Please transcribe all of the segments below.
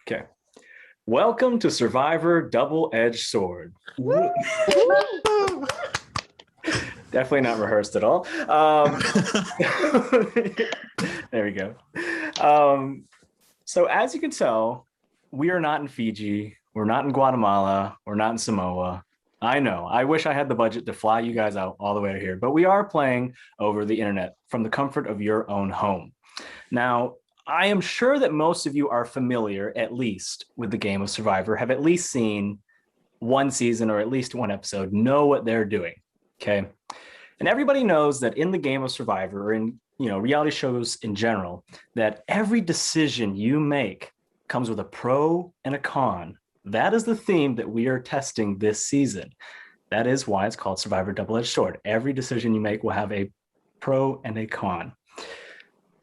Okay. Welcome to Survivor Double-Edged Sword. Definitely not rehearsed at all. There we go. So as you can tell, we are not in Fiji. We're not in Guatemala. We're not in Samoa. I know. I wish I had the budget to fly you guys out all the way here, but we are playing over the internet from the comfort of your own home. Now, I am sure that most of you are familiar, at least, with the game of Survivor, have at least seen one season or at least one episode, know what they're doing. Okay. And everybody knows that in the game of Survivor or in reality shows in general, that every decision you make comes with a pro and a con. That is the theme that we are testing this season. That is why it's called Survivor Double-Edged Sword. Every decision you make will have a pro and a con.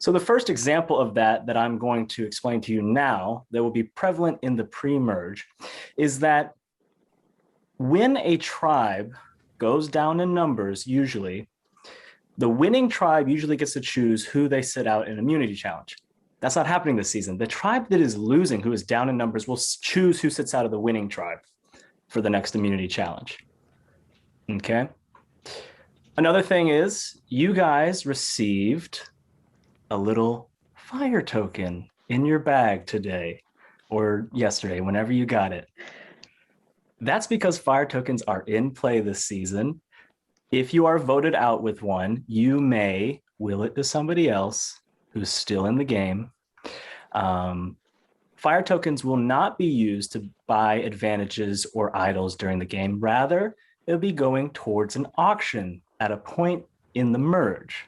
So the first example of that I'm going to explain to you now that will be prevalent in the pre-merge is that when a tribe goes down in numbers, usually, the winning tribe usually gets to choose who they sit out in immunity challenge. That's not happening this season. The tribe that is losing, who is down in numbers, will choose who sits out of the winning tribe for the next immunity challenge. Okay. Another thing is you guys received a little fire token in your bag today or yesterday, whenever you got it. That's because fire tokens are in play this season. If you are voted out with one, you may will it to somebody else who's still in the game. Fire tokens will not be used to buy advantages or idols during the game. Rather, it'll be going towards an auction at a point in the merge.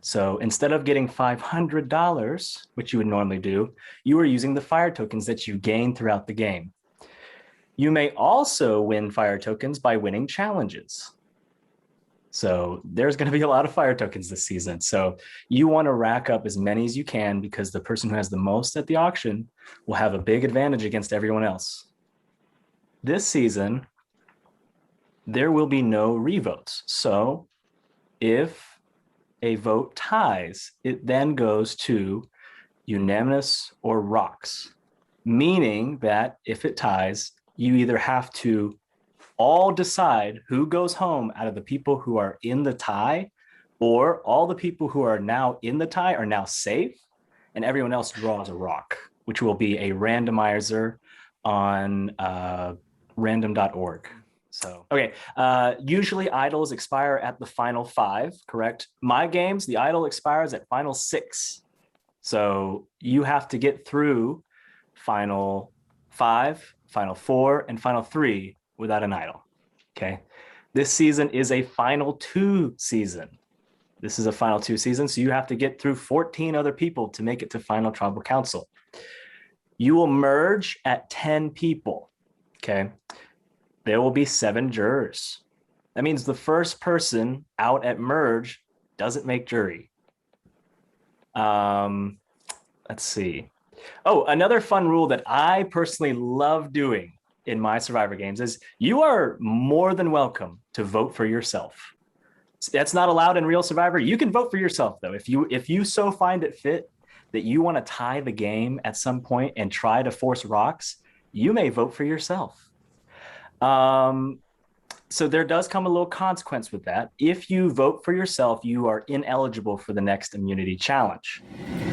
So instead of getting $500, which you would normally do, you are using the fire tokens that you gain throughout the game. You may also win fire tokens by winning challenges. So there's going to be a lot of fire tokens this season. So you want to rack up as many as you can because the person who has the most at the auction will have a big advantage against everyone else. This season, there will be no revotes. So if a vote ties, it then goes to unanimous or rocks, meaning that if it ties, you either have to all decide who goes home out of the people who are in the tie, or all the people who are now in the tie are now safe, and everyone else draws a rock, which will be a randomizer on random.org. So, okay, usually idols expire at the final 5, correct? My games, the idol expires at final 6. So you have to get through final 5, final 4, and final 3 without an idol, okay? This season is a final 2 season. This is a final 2 season, so you have to get through 14 other people to make it to final tribal council. You will merge at 10 people, okay? There will be 7 jurors. That means the first person out at merge doesn't make jury. Let's see. Oh, another fun rule that I personally love doing in my Survivor games is you are more than welcome to vote for yourself. That's not allowed in real Survivor. You can vote for yourself, though. If you so find it fit that you want to tie the game at some point and try to force rocks, you may vote for yourself. So there does come a little consequence with that. If you vote for yourself, you are ineligible for the next immunity challenge.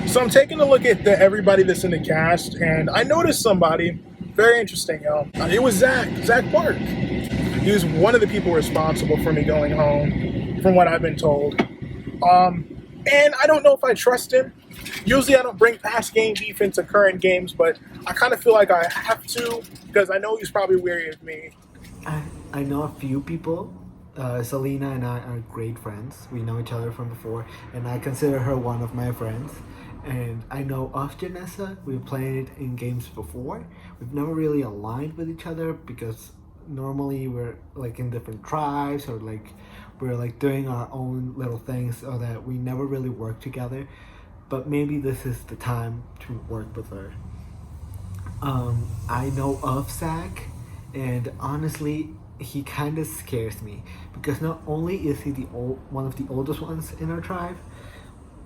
So I'm taking a look at everybody that's in the cast, and I noticed somebody very interesting. It was Zach Park. He was one of the people responsible for me going home, from what I've been told. And I don't know if I trust him. Usually I don't bring past game beef into current games, but I kind of feel like I have to because I know he's probably weary of me. I know a few people. Selena and I are great friends. We know each other from before, and I consider her one of my friends. And I know of Janessa. We've played in games before. We've never really aligned with each other because normally we're like in different tribes or like we're like doing our own little things so that we never really work together. But maybe this is the time to work with her. I know of Zach, and honestly, he kind of scares me because not only is he one of the oldest ones in our tribe,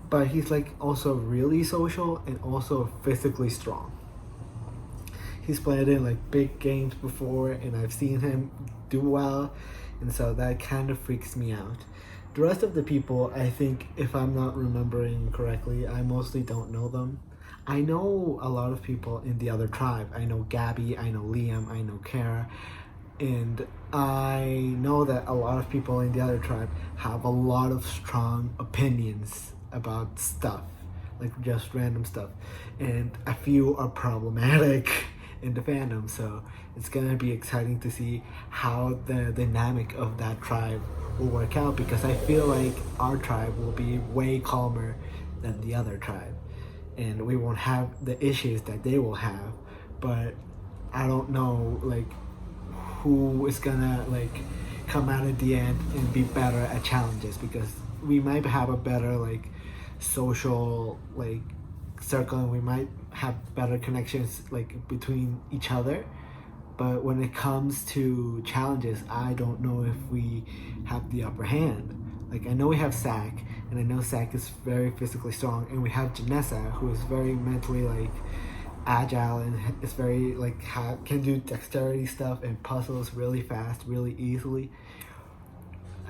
but he's like also really social and also physically strong. he's played in like big games before, and I've seen him do well, and so that kind of freaks me out. The rest of the people, I think, if I'm not remembering correctly, I mostly don't know them. I know a lot of people in the other tribe. I know Gabby, I know Liam, I know Kara, and I know that a lot of people in the other tribe have a lot of strong opinions about stuff, like just random stuff, and a few are problematic in the fandom. So it's gonna be exciting to see how the dynamic of that tribe will work out, because I feel like our tribe will be way calmer than the other tribe, and we won't have the issues that they will have. But I don't know, like, who is gonna like come out at the end and be better at challenges, because we might have a better like social like circle, and we might have better connections like between each other. But when it comes to challenges, I don't know if we have the upper hand. Like, I know we have Zach, and I know Zach is very physically strong, and we have Janessa, who is very mentally like agile, and is very like can do dexterity stuff and puzzles really fast, really easily.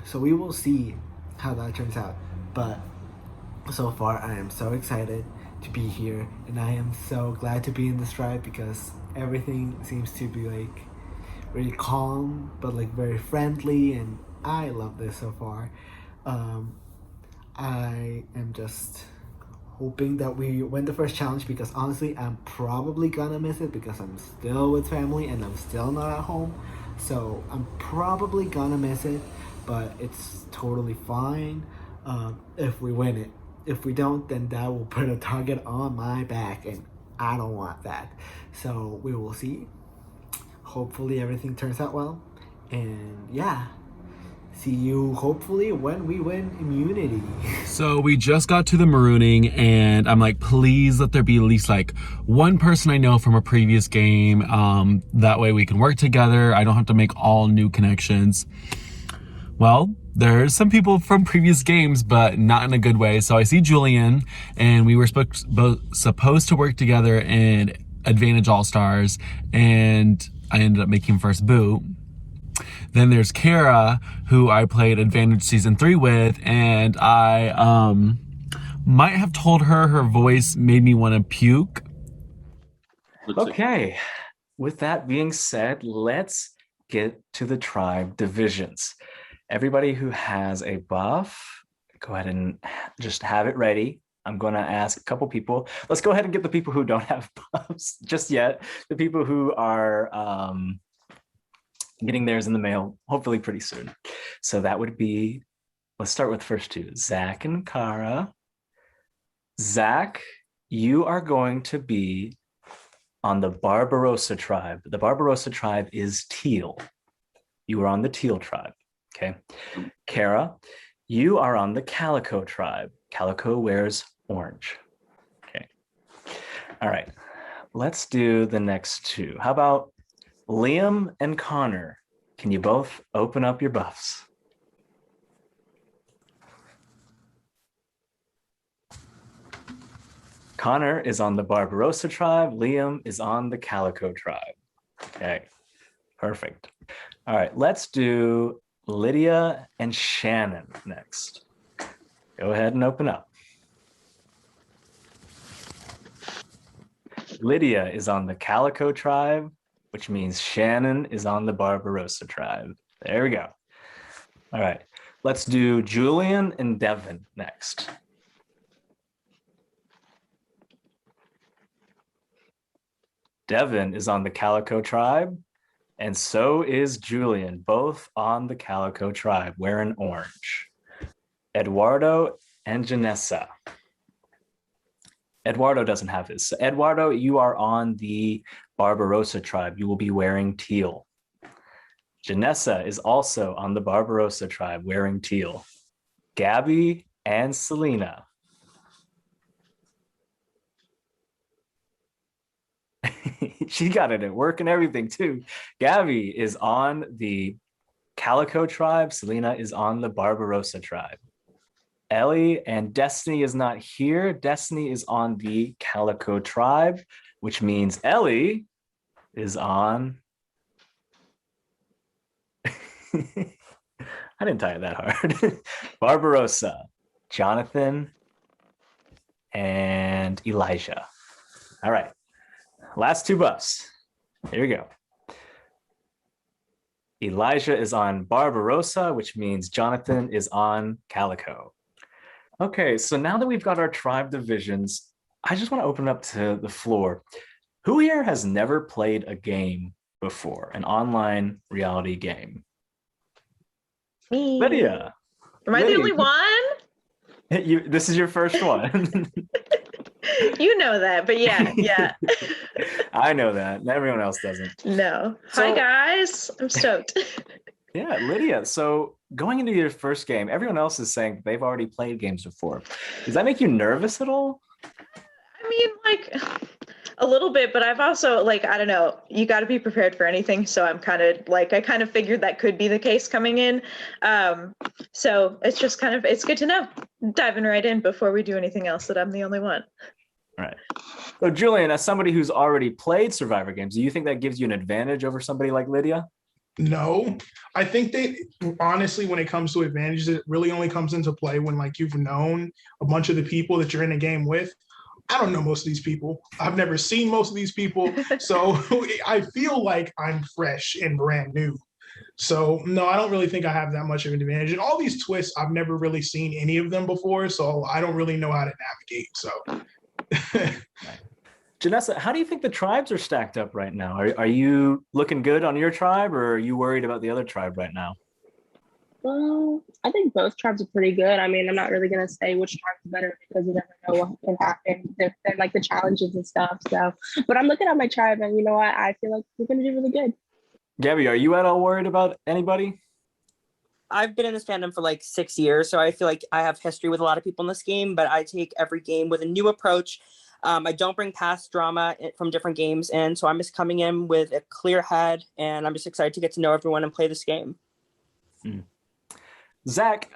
So we will see how that turns out. But so far, I am so excited to be here, and I am so glad to be in this tribe, because everything seems to be like really calm but like very friendly, and I love this so far. um I am just hoping that we win the first challenge, because honestly I'm probably gonna miss it, because I'm still with family and I'm still not at home. So I'm probably gonna miss it, but it's totally fine if we win it. If we don't, then that will put a target on my back, and I don't want that. So we will see. Hopefully everything turns out well. And yeah, see you hopefully when we win immunity. So we just got to the marooning, and I'm like, please let there be at least like one person I know from a previous game. That way we can work together. I don't have to make all new connections. Well, there's some people from previous games, but not in a good way. So I see Julian, and we were supposed to work together in Advantage All-Stars, and I ended up making first boot. Then there's Kara, who I played Advantage Season 3 with, and I might have told her her voice made me want to puke. Okay, with that being said, let's get to the tribe divisions. Everybody who has a buff, go ahead and just have it ready. I'm going to ask a couple people. Let's go ahead and get the people who don't have buffs just yet. The people who are getting theirs in the mail, hopefully pretty soon. So that would be, let's start with the first two, Zach and Kara. Zach, you are going to be on the Barbarossa tribe. The Barbarossa tribe is teal. You are on the teal tribe. Okay. Kara, you are on the Calico tribe. Calico wears orange. Okay. All right. Let's do the next two. How about Liam and Connor? Can you both open up your buffs? Connor is on the Barbarossa tribe. Liam is on the Calico tribe. Okay. Perfect. All right. Let's do Lydia and Shannon next. Go ahead and open up. Lydia is on the Calico tribe, which means Shannon is on the Barbarossa tribe. There we go. All right. Let's do Julian and Devin next. Devin is on the Calico tribe, and so is Julian, both on the Calico tribe, wearing orange. Eduardo and Janessa. Eduardo doesn't have his. So Eduardo, you are on the Barbarossa tribe. You will be wearing teal. Janessa is also on the Barbarossa tribe, wearing teal. Gabby and Selena. She got it at work and everything too. Gabby is on the Calico tribe. Selena is on the Barbarossa tribe. Ellie and Destiny is not here. Destiny is on the Calico tribe, which means Ellie, is on. I didn't tie it that hard. Barbarossa, Jonathan, and Elijah. All right. Last two buffs. Here we go. Elijah is on Barbarossa, which means Jonathan is on Calico. Okay, so now that we've got our tribe divisions, I just want to open up to the floor. Who here has never played a game before, an online reality game? Me. Lydia. Am I the Lydia, only one? this is your first one. You know that, but yeah. I know that. Everyone else doesn't. No. So- Hi guys. I'm stoked. Yeah, Lydia. So going into your first game, everyone else is saying they've already played games before. Does that make you nervous at all? I mean, like a little bit, but I've also like, I don't know, you got to be prepared for anything. So I'm kind of like, I kind of figured that could be the case coming in. So it's just kind of, it's good to know, diving right in before we do anything else, that I'm the only one. All right. So Julian, as somebody who's already played Survivor games, do you think that gives you an advantage over somebody like Lydia? No, I think that honestly, when it comes to advantages, it really only comes into play when like you've known a bunch of the people that you're in a game with. I don't know most of these people. I've never seen most of these people. So I feel like I'm fresh and brand new. So no, I don't really think I have that much of an advantage. And all these twists, I've never really seen any of them before. So I don't really know how to navigate. So Janessa, how do you think the tribes are stacked up right now? Are you looking good on your tribe, or are you worried about the other tribe right now? Well, I think both tribes are pretty good. I mean, I'm not really gonna say which tribe's better because you never know what can happen. They're like the challenges and stuff. So, but I'm looking at my tribe, and you know what? I feel like we're gonna do really good. Gabby, are you at all worried about anybody? I've been in this fandom for like 6 years, so I feel like I have history with a lot of people in this game, but I take every game with a new approach. I don't bring past drama from different games, and so I'm just coming in with a clear head, and I'm just excited to get to know everyone and play this game. Zach,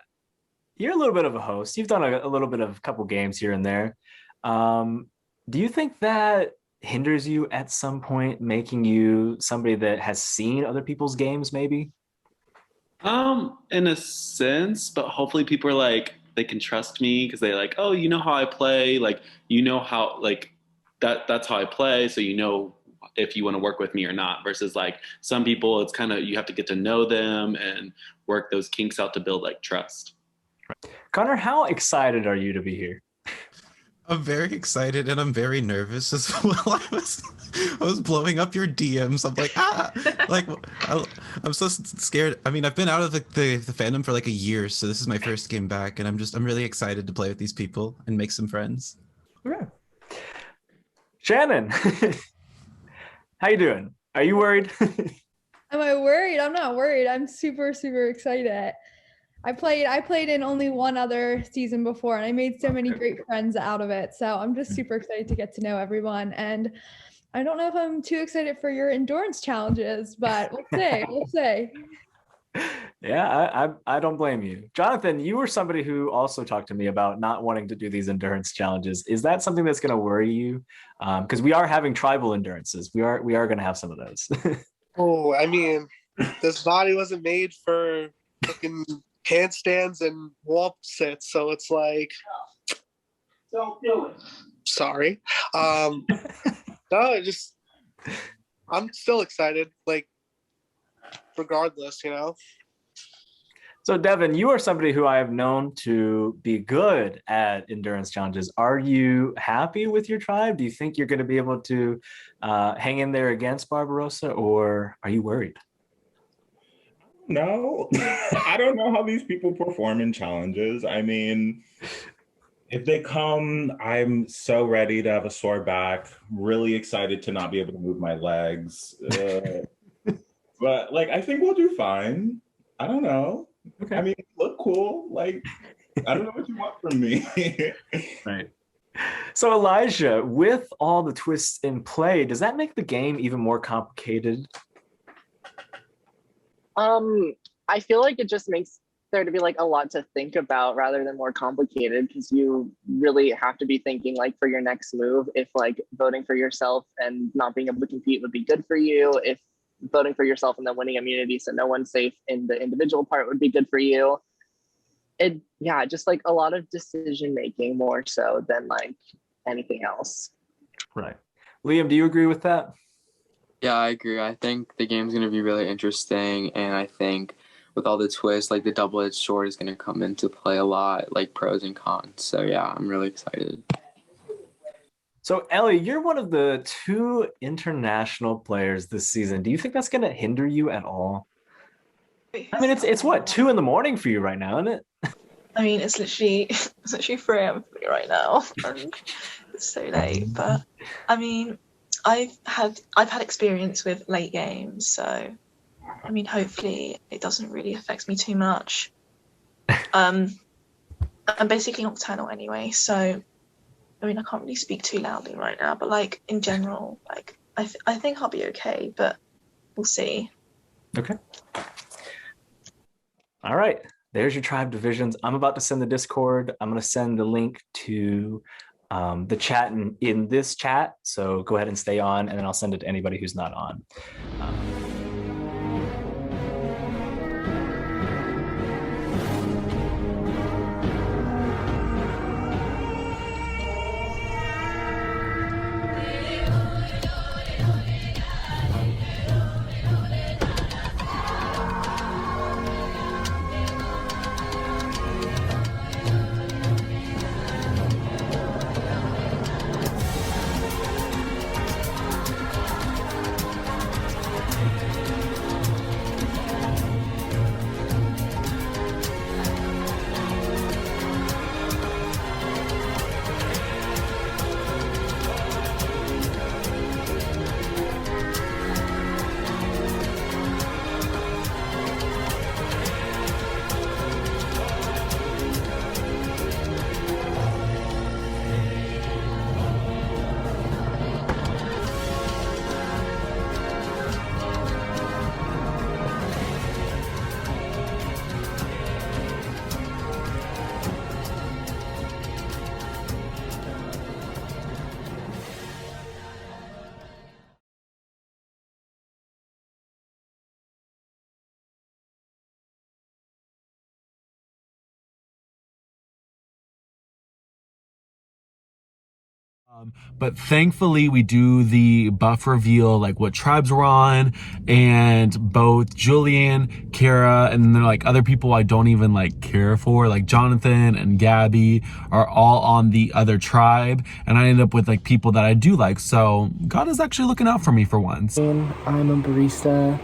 you're a little bit of a host. You've done a little bit of a couple games here and there. Do you think that hinders you at some point, making you somebody that has seen other people's games maybe? In a sense, but hopefully people are like, they can trust me because they like, oh, you know how I play, like, you know how, like, that's how I play, so you know if you want to work with me or not, versus like some people, it's kind of, you have to get to know them and work those kinks out to build like trust. Connor, how excited are you to be here? I'm very excited and I'm very nervous as well. I was blowing up your DMs. I'm like, I'm so scared. I mean, I've been out of the fandom for like a year, so this is my first game back, and I'm really excited to play with these people and make some friends. Yeah. Shannon, how you doing? Are you worried? Am I worried? I'm not worried. I'm super, super excited. I played in only one other season before, and I made so many great friends out of it. So I'm just super excited to get to know everyone. And I don't know if I'm too excited for your endurance challenges, but we'll see. Yeah, I don't blame you. Jonathan, you were somebody who also talked to me about not wanting to do these endurance challenges. Is that something that's going to worry you? Because we are having tribal endurances. We are going to have some of those. Oh, I mean, this body wasn't made for fucking handstands and wall sits, so it's like, Don't do it. sorry. No, I'm still excited, like, regardless, you know. So Devin, you are somebody who I have known to be good at endurance challenges. Are you happy with your tribe? Do you think you're going to be able to hang in there against Barbarossa, or are you worried? No, I don't know how these people perform in challenges. I mean, if they come, I'm so ready to have a sore back, really excited to not be able to move my legs. But like, I think we'll do fine. I don't know. Okay. I mean, look cool. Like, I don't know what you want from me. Right. So Elijah, with all the twists in play, does that make the game even more complicated? I feel like it just makes there to be like a lot to think about rather than more complicated, because you really have to be thinking like for your next move, if like voting for yourself and not being able to compete would be good for you, if voting for yourself and then winning immunity so no one's safe in the individual part would be good for you. Just like a lot of decision making more so than like anything else. Right. Liam, do you agree with that? Yeah, I agree. I think the game's going to be really interesting, and I think with all the twists, like the double-edged sword is going to come into play a lot, like pros and cons. So yeah, I'm really excited. So Ellie, you're one of the 2 international players this season. Do you think that's going to hinder you at all? I mean, it's what, 2 a.m. for you right now, isn't it? I mean, it's literally 3 a.m. for me right now, and it's so late. But I mean, I've had experience with late games, so I mean, hopefully it doesn't really affect me too much. I'm basically nocturnal anyway, so I mean, I can't really speak too loudly right now. But like in general, like I think I'll be okay, but we'll see. Okay. All right. There's your tribe divisions. I'm about to send the Discord. I'm going to send the link to the chat in this chat. So go ahead and stay on, and then I'll send it to anybody who's not on. But thankfully we do the buff reveal, like what tribes we're on, and both Julian, Kara, and then like other people I don't even like care for, like Jonathan and Gabby, are all on the other tribe, and I end up with like people that I do like. So God is actually looking out for me for once. I'm a barista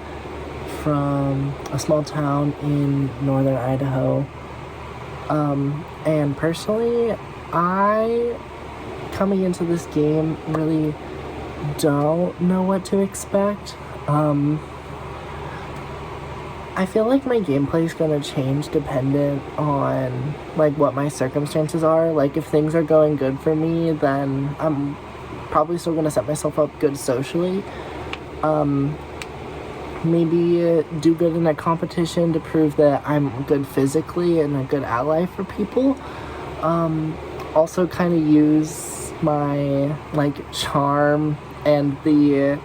from a small town in northern Idaho, and personally coming into this game, really don't know what to expect. I feel like my gameplay is gonna change dependent on like what my circumstances are. Like if things are going good for me, then I'm probably still gonna set myself up good socially. Maybe do good in a competition to prove that I'm good physically and a good ally for people. Also kind of use my like charm and the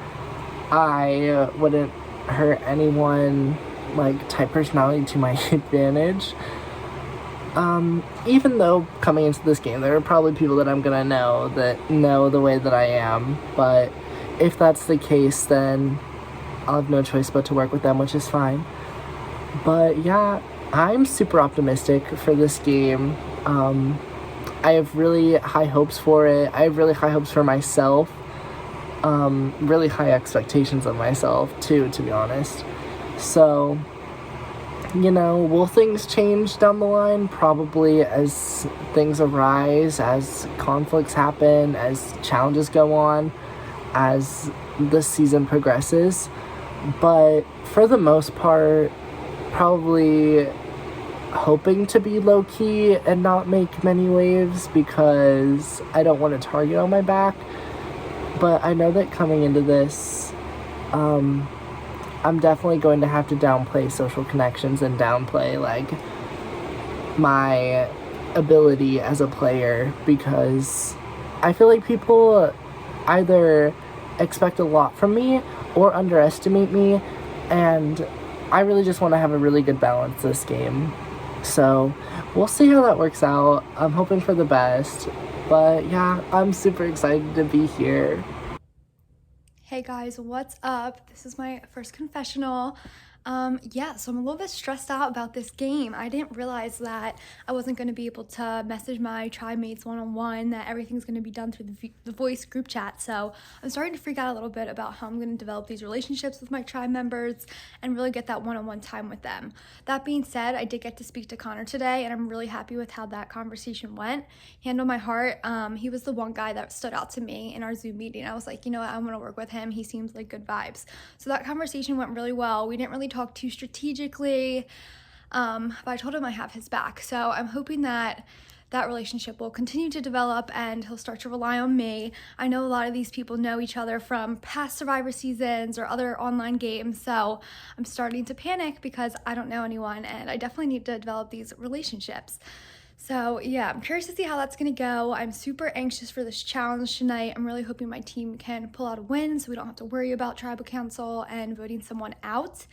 I wouldn't hurt anyone like type personality to my advantage. Even though coming into this game there are probably people that I'm gonna know that know the way that I am, but if that's the case, then I'll have no choice but to work with them, which is fine. But yeah, I'm super optimistic for this game. I have really high hopes for it. I have really high hopes for myself. Really high expectations of myself too, to be honest. So, you know, will things change down the line? Probably, as things arise, as conflicts happen, as challenges go on, as the season progresses. But for the most part, probably hoping to be low-key and not make many waves because I don't want a target on my back. But I know that coming into this, I'm definitely going to have to downplay social connections and downplay like my ability as a player, because I feel like people either expect a lot from me or underestimate me, and I really just want to have a really good balance this game. So we'll see how that works out. I'm hoping for the best, but yeah, I'm super excited to be here. Hey guys, what's up? This is my first confessional. So I'm a little bit stressed out about this game. I didn't realize that I wasn't going to be able to message my tribe mates one-on-one, that everything's going to be done through the voice group chat. So I'm starting to freak out a little bit about how I'm going to develop these relationships with my tribe members and really get that one-on-one time with them. That being said, I did get to speak to Connor today, and I'm really happy with how that conversation went. Hand on my heart, he was the one guy that stood out to me in our Zoom meeting. I was like, you know what, I want to work with him. He seems like good vibes. So that conversation went really well. We didn't really talk too strategically, but I told him I have his back. So I'm hoping that that relationship will continue to develop and he'll start to rely on me. I know a lot of these people know each other from past Survivor seasons or other online games, so I'm starting to panic because I don't know anyone and I definitely need to develop these relationships. So yeah, I'm curious to see how that's gonna go. I'm super anxious for this challenge tonight. I'm really hoping my team can pull out a win so we don't have to worry about tribal council and voting someone out.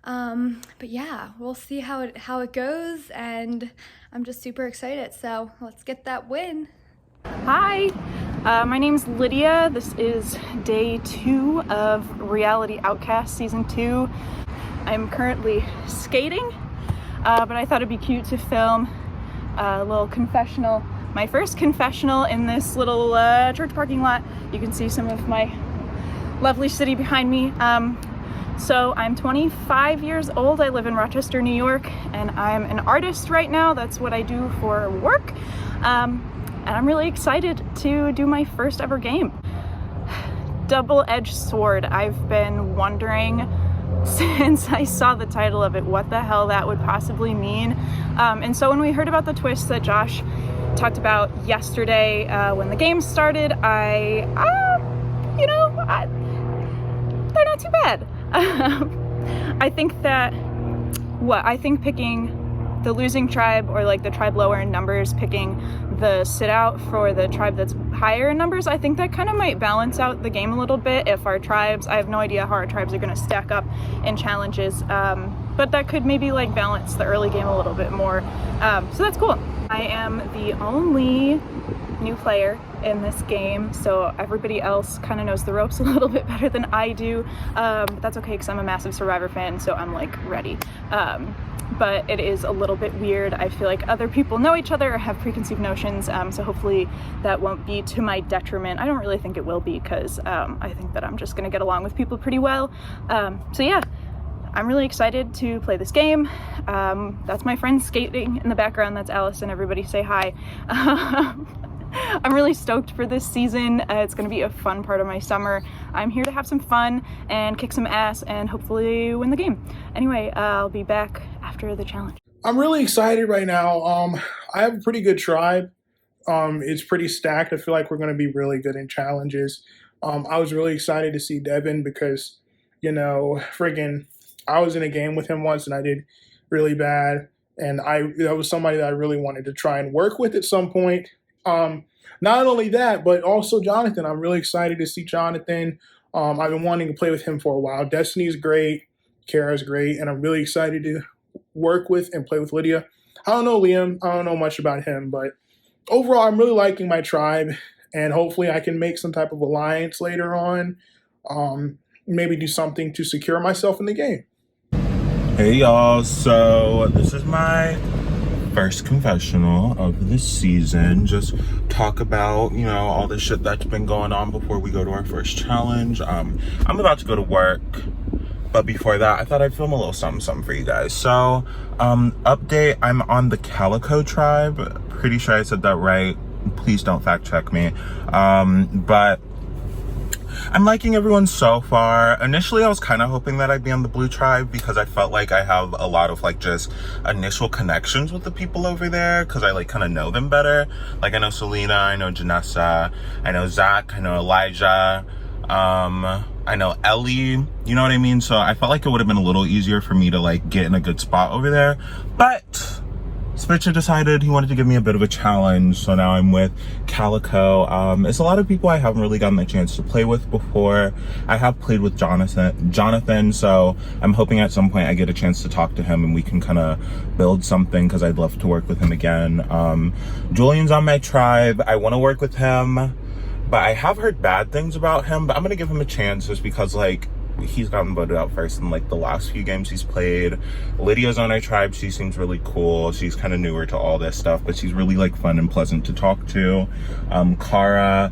But yeah, we'll see how it goes, and I'm just super excited. So let's get that win. Hi, my name's Lydia. This is day 2 of Reality Outcast season 2. I'm currently skating, but I thought it'd be cute to film a little confessional. My first confessional in this little church parking lot. You can see some of my lovely city behind me. So I'm 25 years old. I live in Rochester, New York, and I'm an artist right now. That's what I do for work. And I'm really excited to do my first ever game. Double-edged sword. I've been wondering since I saw the title of it what the hell that would possibly mean. And so when we heard about the twist that Josh talked about yesterday when the game started, they're not too bad. I think picking the losing tribe, or like the tribe lower in numbers, picking the sit out for the tribe that's higher in numbers, I think that kind of might balance out the game a little bit. If our tribes, I have no idea how our tribes are going to stack up in challenges, but that could maybe like balance the early game a little bit more. So that's cool. I am the only new player in this game, so everybody else kind of knows the ropes a little bit better than I do. But that's okay because I'm a massive Survivor fan, so I'm like ready. But it is a little bit weird. I feel like other people know each other or have preconceived notions, so hopefully that won't be to my detriment. I don't really think it will be, because I think that I'm just gonna get along with people pretty well. So yeah, I'm really excited to play this game. That's my friend skating in the background. That's Allison. Everybody say hi. I'm really stoked for this season. It's going to be a fun part of my summer. I'm here to have some fun and kick some ass and hopefully win the game. Anyway, I'll be back after the challenge. I'm really excited right now. I have a pretty good tribe. It's pretty stacked. I feel like we're going to be really good in challenges. I was really excited to see Devin because, I was in a game with him once and I did really bad. And that was somebody that I really wanted to try and work with at some point. Not only that, but also Jonathan. I'm really excited to see Jonathan. I've been wanting to play with him for a while. Destiny's great. Kara's great. And I'm really excited to work with and play with Lydia. I don't know Liam. I don't know much about him. But overall, I'm really liking my tribe. And hopefully I can make some type of alliance later on. Maybe do something to secure myself in the game. Hey y'all, so this is my first confessional of this season. Just talk about, all the shit that's been going on before we go to our first challenge. I'm about to go to work, but before that, I thought I'd film a little something for you guys. So, update, I'm on the Calico tribe. Pretty sure I said that right. Please don't fact check me. But I'm liking everyone so far. Initially, I was kind of hoping that I'd be on the blue tribe because I felt like I have a lot of just initial connections with the people over there because I kind of know them better. Like I know Selena, I know Janessa, I know Zach, I know Elijah, I know Ellie, you know what I mean? So I felt like it would have been a little easier for me to get in a good spot over there. But Spitzer decided he wanted to give me a bit of a challenge, so now I'm with Calico. It's a lot of people I haven't really gotten the chance to play with before. I have played with Jonathan, so I'm hoping at some point I get a chance to talk to him and we can kind of build something, because I'd love to work with him again. Julian's on my tribe. I want to work with him, but I have heard bad things about him, but I'm going to give him a chance just because, like, he's gotten voted out first in like the last few games he's played. Lydia's on our tribe. She seems really cool. She's kind of newer to all this stuff, but she's really like fun and pleasant to talk to. Kara,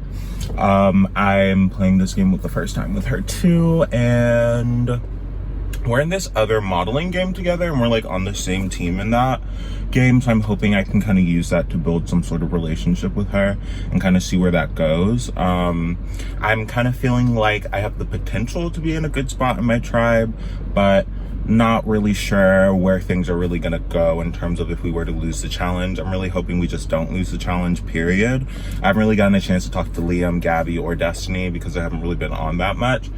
I'm playing this game with the first time with her too, and we're in this other modeling game together, and we're like on the same team in that game, so I'm hoping I can kind of use that to build some sort of relationship with her and kind of see where that goes. I'm kind of feeling like I have the potential to be in a good spot in my tribe, but not really sure where things are really going to go in terms of if we were to lose the challenge. I'm really hoping we just don't lose the challenge, period. I haven't really gotten a chance to talk to Liam, Gabby, or Destiny because I haven't really been on that much,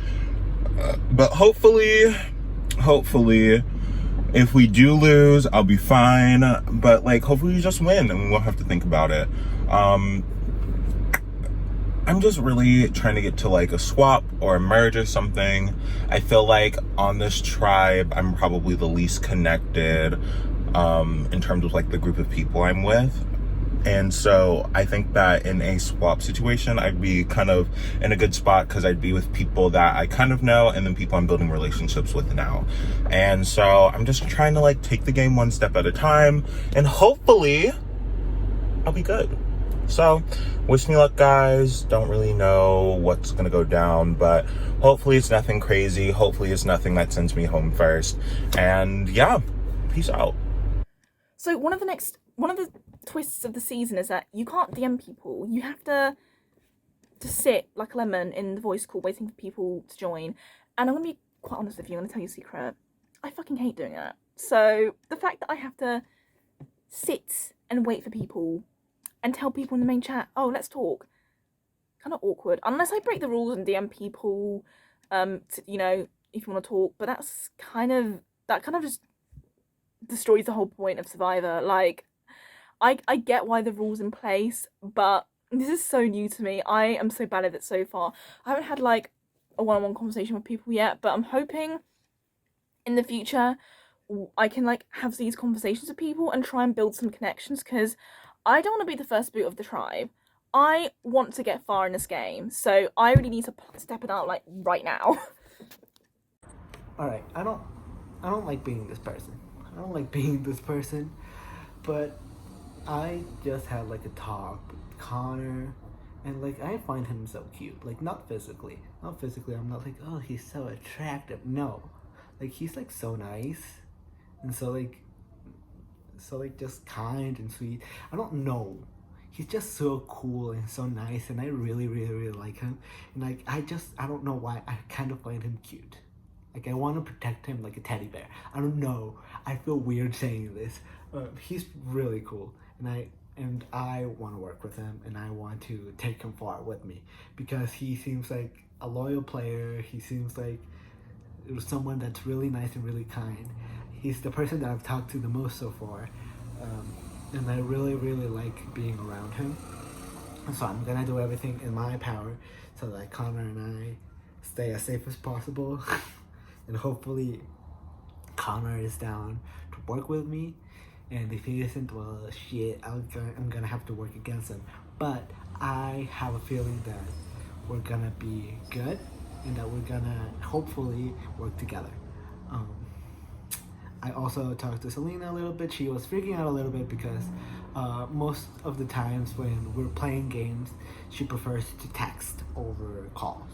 but hopefully if we do lose, I'll be fine, but like hopefully we just win and we won't have to think about it. I'm just really trying to get to like a swap or a merge or something. I feel like on this tribe I'm probably the least connected in terms of like the group of people I'm with. And so I think that in a swap situation, I'd be kind of in a good spot because I'd be with people that I kind of know and then people I'm building relationships with now. And so I'm just trying to like take the game one step at a time, and hopefully I'll be good. So wish me luck, guys. Don't really know what's going to go down, but hopefully it's nothing crazy. Hopefully it's nothing that sends me home first. And yeah, peace out. So one of the twists of the season is that you can't DM people. You have to sit like a lemon in the voice call waiting for people to join. And I'm going to be quite honest with you, I'm going to tell you a secret. I fucking hate doing that. So the fact that I have to sit and wait for people and tell people in the main chat, oh, let's talk, kind of awkward. Unless I break the rules and DM people, you know, if you want to talk. But that kind of just destroys the whole point of Survivor. Like, I get why the rule's in place, but this is so new to me. I am so bad at it so far. I haven't had like a one-on-one conversation with people yet, but I'm hoping in the future I can like have these conversations with people and try and build some connections, because I don't want to be the first boot of the tribe. I want to get far in this game, so I really need to step it out like right now. Alright, I don't like being this person. But I just had like a talk with Connor, and like I find him so cute. Like not physically. I'm not like, oh, he's so attractive. No, like he's like so nice, and so like just kind and sweet. I don't know. He's just so cool and so nice, and I really, really, really like him. And like I don't know why I kind of find him cute. Like I want to protect him like a teddy bear. I don't know. I feel weird saying this. He's really cool, and I want to work with him, and I want to take him far with me, because he seems like a loyal player. He seems like someone that's really nice and really kind. He's the person that I've talked to the most so far, and I really, really like being around him. So I'm gonna do everything in my power so that Connor and I stay as safe as possible, and hopefully Connor is down to work with me. And if he isn't, well, shit, I'm gonna have to work against him. But I have a feeling that we're gonna be good, and that we're gonna hopefully work together. I also talked to Selena a little bit. She was freaking out a little bit because most of the times when we're playing games, she prefers to text over calls.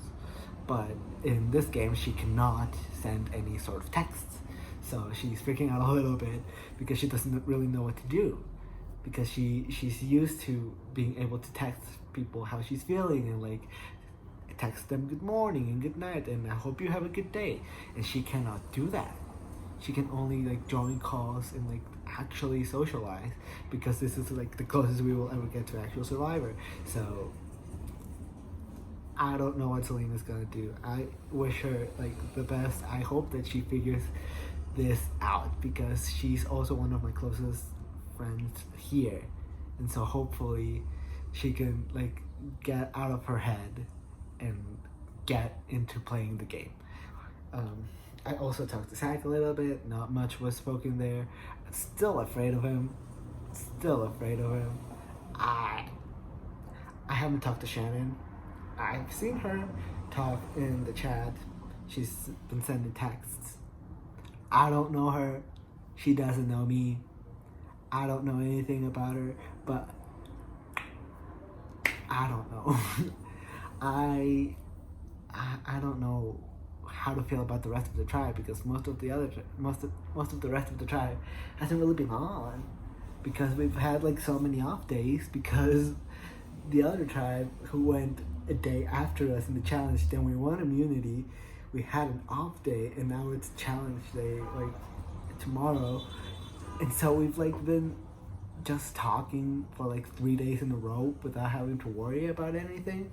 But in this game, she cannot send any sort of texts. So she's freaking out a little bit because she doesn't really know what to do, because she's used to being able to text people how she's feeling and like text them good morning and good night and I hope you have a good day, and she cannot do that. She can only like join calls and like actually socialize, because this is like the closest we will ever get to actual Survivor. So I don't know what Selena's gonna do. I wish her like the best. I hope that she figures this out, because she's also one of my closest friends here, and so hopefully she can like get out of her head and get into playing the game. I also talked to Zach a little bit. Not much was spoken there. Still afraid of him. I haven't talked to Shannon. I've seen her talk in the chat. She's been sending texts. I don't know her. She doesn't know me. I don't know anything about her, but I don't know. I don't know how to feel about the rest of the tribe, because most of the rest of the tribe hasn't really been on, because we've had like so many off days, because the other tribe who went a day after us in the challenge, then we won immunity, we had an off day, and now it's challenge day like tomorrow, and so we've like been just talking for like 3 days in a row without having to worry about anything.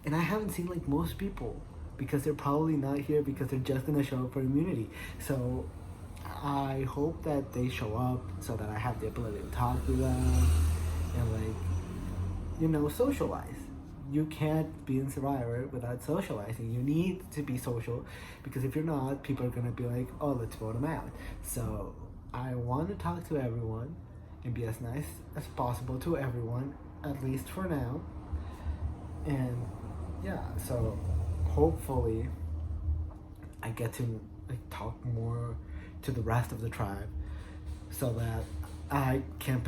And I haven't seen like most people, because they're probably not here because they're just gonna show up for immunity. So I hope that they show up so that I have the ability to talk to them and like, you know, socialize. You can't be in Survivor without socializing. You need to be social, because if you're not, people are gonna be like, oh, let's vote them out. So I want to talk to everyone and be as nice as possible to everyone, at least for now. And yeah, so hopefully I get to like talk more to the rest of the tribe so that I can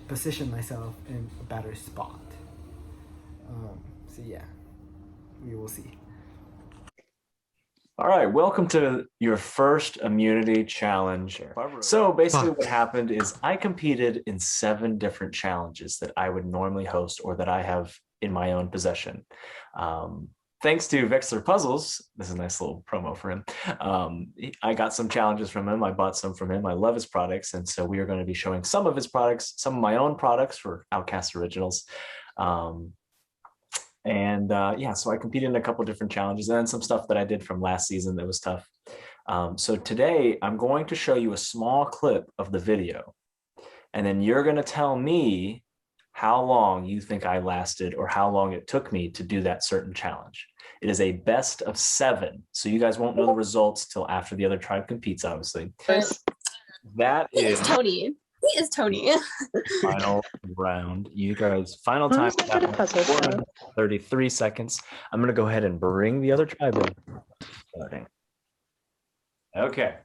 position myself in a better spot. So yeah, we will see. All right, welcome to your first immunity challenge. So basically what happened is I competed in 7 different challenges that I would normally host or that I have in my own possession. Thanks to Vexler Puzzles, this is a nice little promo for him. I got some challenges from him. I bought some from him. I love his products. And so we are going to be showing some of his products, some of my own products for Outcast Originals. Yeah, so I competed in a couple different challenges and then some stuff that I did from last season that was tough. So today I'm going to show you a small clip of the video, and then you're going to tell me how long you think I lasted or how long it took me to do that certain challenge. It is a best of 7, so you guys won't know the results till after the other tribe competes, obviously. That is Tony. He is Tony. Final round. You guys, final time. 33 seconds. I'm going to go ahead and bring the other tribe in. Starting. Okay.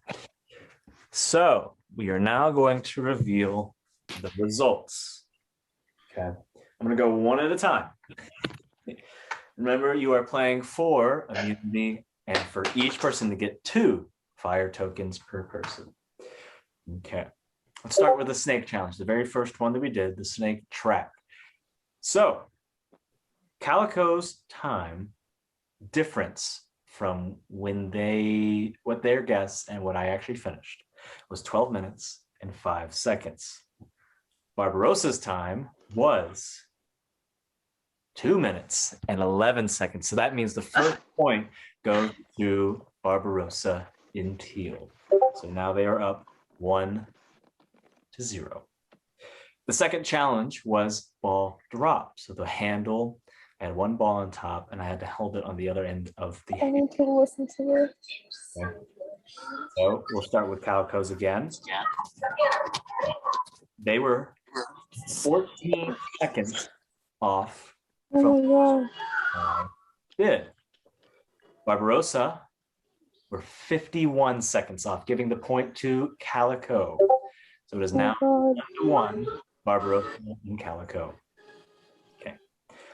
So we are now going to reveal the results. Okay. I'm going to go one at a time. Remember, you are playing for immunity and for each person to get 2 fire tokens per person. Okay. Let's start with the snake challenge, the very first one that we did, the snake track. So Calico's time difference from what their guess and what I actually finished was 12 minutes and 5 seconds. Barbarossa's time was 2 minutes and 11 seconds. So that means the first point goes to Barbarossa in teal. So now they are up 1-0. The second challenge was ball drop. So the handle, I had 1 ball on top and I had to hold it on the other end of the I need to listen to this. Okay. So we'll start with Calico's again. They were 14 seconds off from bid. Barbarossa were 51 seconds off, giving the point to Calico. So it is now 1-1, Barbarossa and Calico. Okay.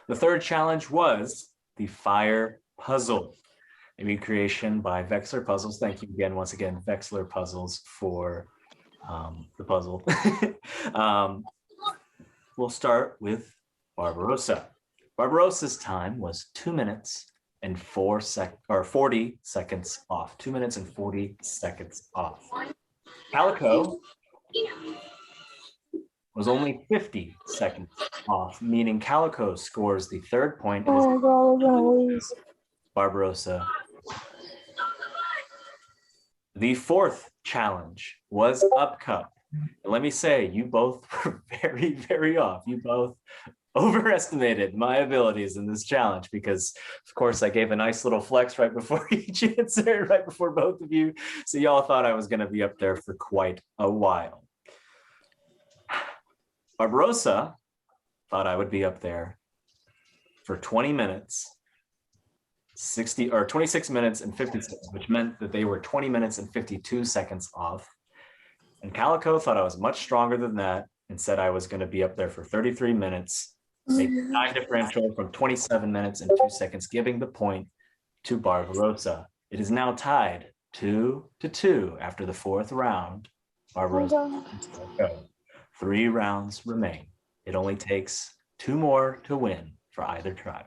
The third challenge was the fire puzzle, a recreation by Vexler Puzzles. Thank you again, once again, Vexler Puzzles for the puzzle. We'll start with Barbarossa. Barbarossa's time was 2 minutes and 40 seconds off. 2 minutes and 40 seconds off. Calico was only 50 seconds off, meaning Calico scores the third point. Oh my god, we're gonna lose. Barbarossa. The fourth challenge was Up Cup. And let me say, you both were very, very off. You both overestimated my abilities in this challenge because, of course, I gave a nice little flex right before each answer, right before both of you. So y'all thought I was going to be up there for quite a while. Barbarossa thought I would be up there for 20 minutes, 26 minutes and 50 seconds, which meant that they were 20 minutes and 52 seconds off. And Calico thought I was much stronger than that and said I was going to be up there for 33 minutes, a time differential from 27 minutes and 2 seconds, giving the point to Barbarossa. It is now tied 2-2 after the fourth round. Barbarossa. 3 rounds remain. It only takes 2 more to win for either tribe.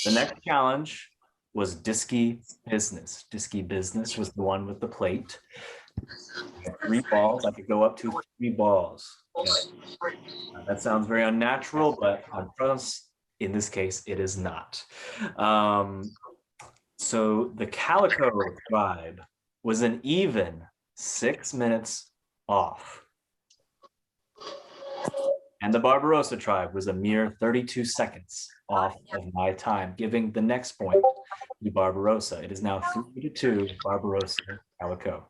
The next challenge was Disky Business. Disky Business was the one with the plate. 3 balls. I could go up to 3 balls. Yeah. That sounds very unnatural, but on pros, in this case, it is not. So the Calico tribe was an even 6 minutes off. And the Barbarossa tribe was a mere 32 seconds off of my time, giving the next point to Barbarossa. It is now 3-2, Barbarossa, Calico.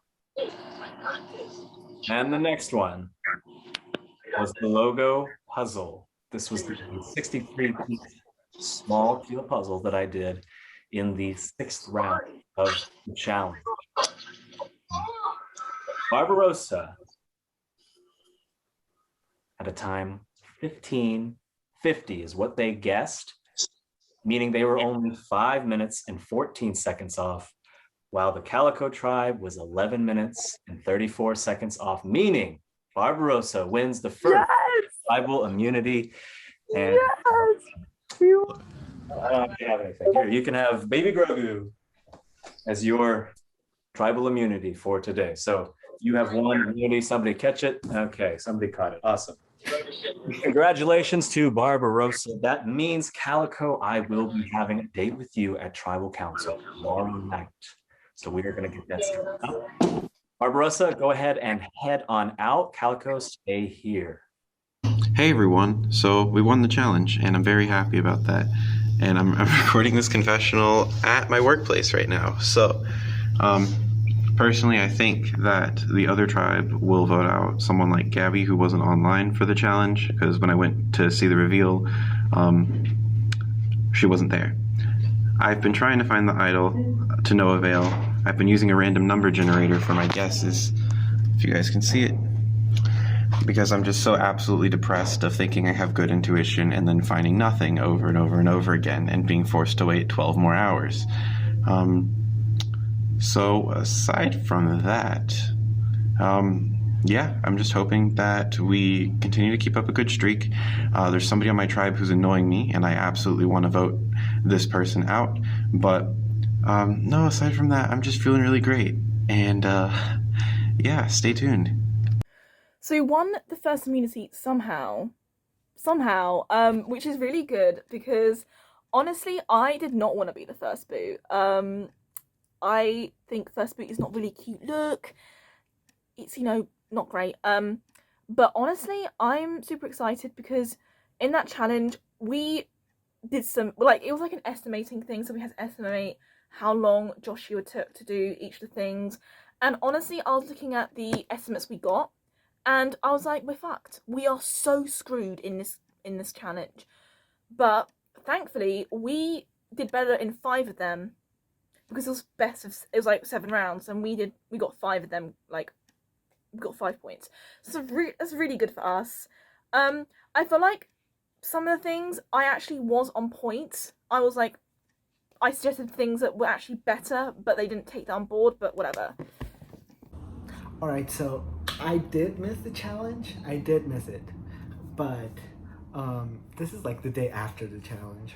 And the next one was the logo puzzle. This was the 63-piece small teal puzzle that I did in the 6th round of the challenge. Barbarossa at a time 15:50 is what they guessed, meaning they were only 5 minutes and 14 seconds off, while the Calico tribe was 11 minutes and 34 seconds off, meaning Barbarossa wins the first tribal immunity. And I don't have anything. Here, you can have Baby Grogu as your tribal immunity for today. So you have one immunity, somebody catch it. Okay, somebody caught it. Awesome. Congratulations to Barbarossa. That means, Calico, I will be having a date with you at Tribal Council tomorrow night. So we are going to get that started up. Barbarossa, go ahead and head on out. Calico, stay here. Hey everyone, so we won the challenge and I'm very happy about that. And I'm recording this confessional at my workplace right now. So personally, I think that the other tribe will vote out someone like Gabby, who wasn't online for the challenge, because when I went to see the reveal, she wasn't there. I've been trying to find the idol to no avail. I've been using a random number generator for my guesses, if you guys can see it, because I'm just so absolutely depressed of thinking I have good intuition and then finding nothing over and over and over again and being forced to wait 12 more hours. So aside from that, yeah, I'm just hoping that we continue to keep up a good streak. There's somebody on my tribe who's annoying me, and I absolutely want to vote this person out. But no, aside from that, I'm just feeling really great. And yeah, stay tuned. So we won the first immunity somehow, which is really good because honestly, I did not want to be the first boot. I think first boot is not really cute look. It's, you know, not great. But honestly, I'm super excited because in that challenge, we did some, like, it was like an estimating thing. So we had to estimate how long Joshua took to do each of the things. And honestly, I was looking at the estimates we got and I was like, we're fucked. We are so screwed in this challenge. But thankfully, we did better in 5 of them. Because it was like 7 rounds, and we got 5 of them, like, we got 5 points. So that's really good for us. I feel like some of the things I actually was on point. I was like, I suggested things that were actually better, but they didn't take that on board, but whatever. Alright, so I did miss the challenge. I did miss it. But this is like the day after the challenge.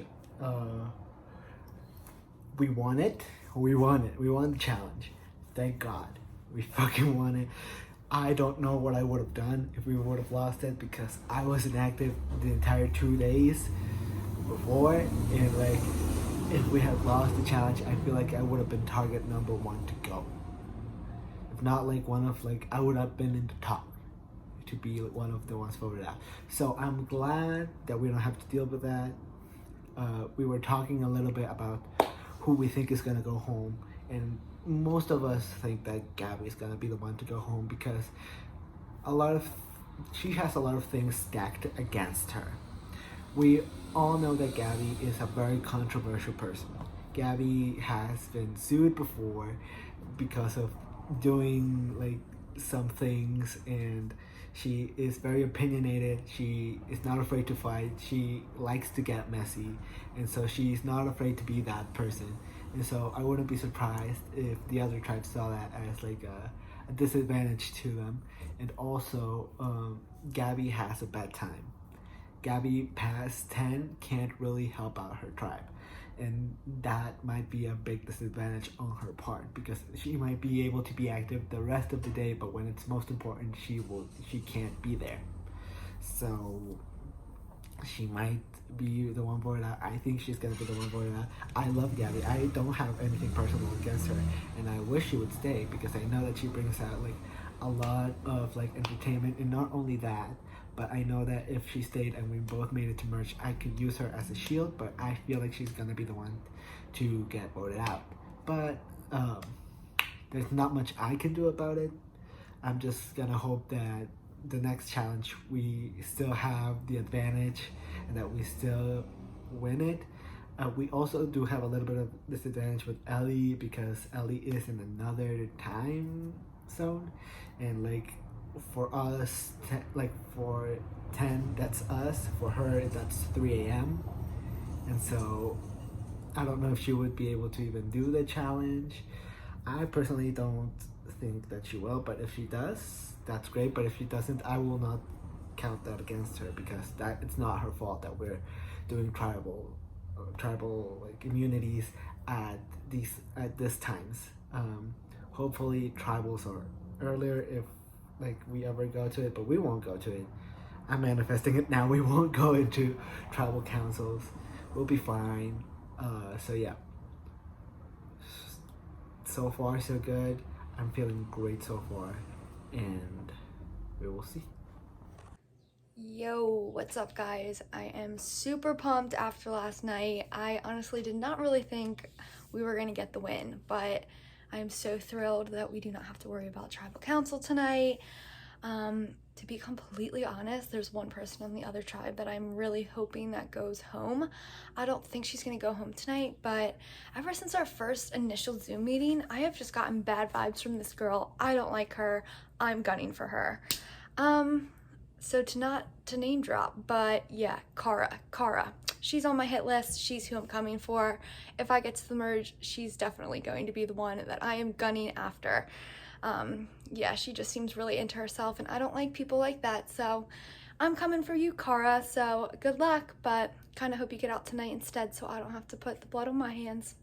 We won it. We won it. We won the challenge. Thank God. We fucking won it. I don't know what I would have done if we would have lost it because I wasn't active the entire 2 days before. And like, if we had lost the challenge, I feel like I would have been target number 1 to go. If not like one of like I would have been in the top to be one of the ones voted out. So I'm glad that we don't have to deal with that. We were talking a little bit about who we think is gonna go home, and most of us think that Gabby is gonna be the one to go home because she has a lot of things stacked against her. We all know that Gabby is a very controversial person. Gabby has been sued before because of doing like some things, and she is very opinionated. She is not afraid to fight. She likes to get messy, and so she's not afraid to be that person. And so I wouldn't be surprised if the other tribes saw that as like a disadvantage to them. And also, Gabby has a bad time. Gabby past 10 can't really help out her tribe, and that might be a big disadvantage on her part because she might be able to be active the rest of the day, but when it's most important, she can't be there. So she might be the one voted out. I think she's gonna be the one voted out. I love Gabby. I don't have anything personal against her, and I wish she would stay because I know that she brings out like a lot of like entertainment, and not only that, but I know that if she stayed and we both made it to merge, I could use her as a shield, but I feel like she's gonna be the one to get voted out. But there's not much I can do about it. I'm just gonna hope that the next challenge we still have the advantage and that we still win it. We also do have a little bit of disadvantage with Ellie because Ellie is in another time zone, and like for us, like for 10 that's us, for her that's 3 a.m. and so I don't know if she would be able to even do the challenge. I personally don't think that she will, but if she does, that's great. But if she doesn't, I will not count that against her because that it's not her fault that we're doing tribal like immunities at this times. Hopefully tribals are earlier if like we ever go to it, but we won't go to it. I'm manifesting it now. We won't go into tribal councils. We'll be fine. So yeah, so far so good. I'm feeling great so far, and we will see. Yo, what's up guys? I am super pumped after last night. I honestly did not really think we were gonna get the win, but I am so thrilled that we do not have to worry about tribal council tonight. To be completely honest, there's one person on the other tribe that I'm really hoping that goes home. I don't think she's gonna go home tonight, but ever since our first initial Zoom meeting, I have just gotten bad vibes from this girl. I don't like her. I'm gunning for her. So not to name drop, but yeah, Kara. She's on my hit list. She's who I'm coming for. If I get to the merge, she's definitely going to be the one that I am gunning after. Yeah, she just seems really into herself, and I don't like people like that, so I'm coming for you, Kara. So good luck, but kind of hope you get out tonight instead so I don't have to put the blood on my hands.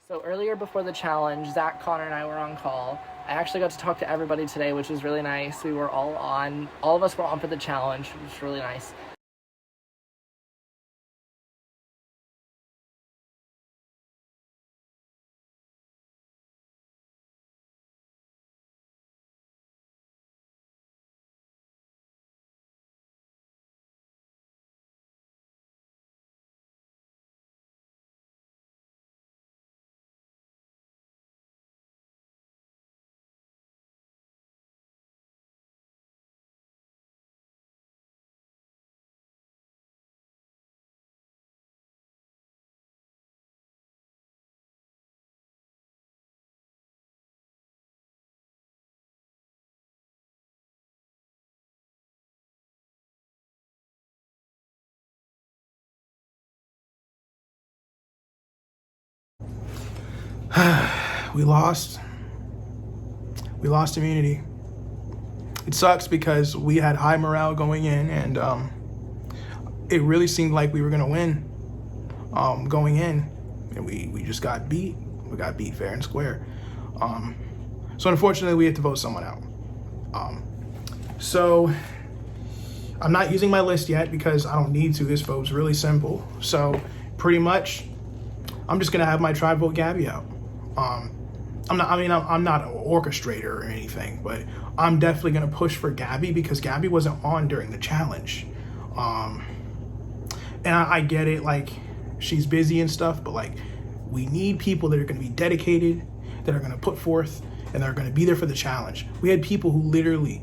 So earlier before the challenge, Zach, Connor, and I were on call. I actually got to talk to everybody today, which was really nice. We were all of us were on for the challenge, which was really nice. We lost immunity. It sucks because we had high morale going in, and it really seemed like we were gonna win going in, and we just got beat. We got beat fair and square. So unfortunately, we had to vote someone out. So I'm not using my list yet because I don't need to. This vote's really simple. So pretty much, I'm just gonna have my tribe vote Gabby out. I'm not an orchestrator or anything, but I'm definitely gonna push for Gabby because Gabby wasn't on during the challenge. And I get it, like she's busy and stuff, but like we need people that are gonna be dedicated, that are gonna put forth, and that are gonna be there for the challenge. We had people who literally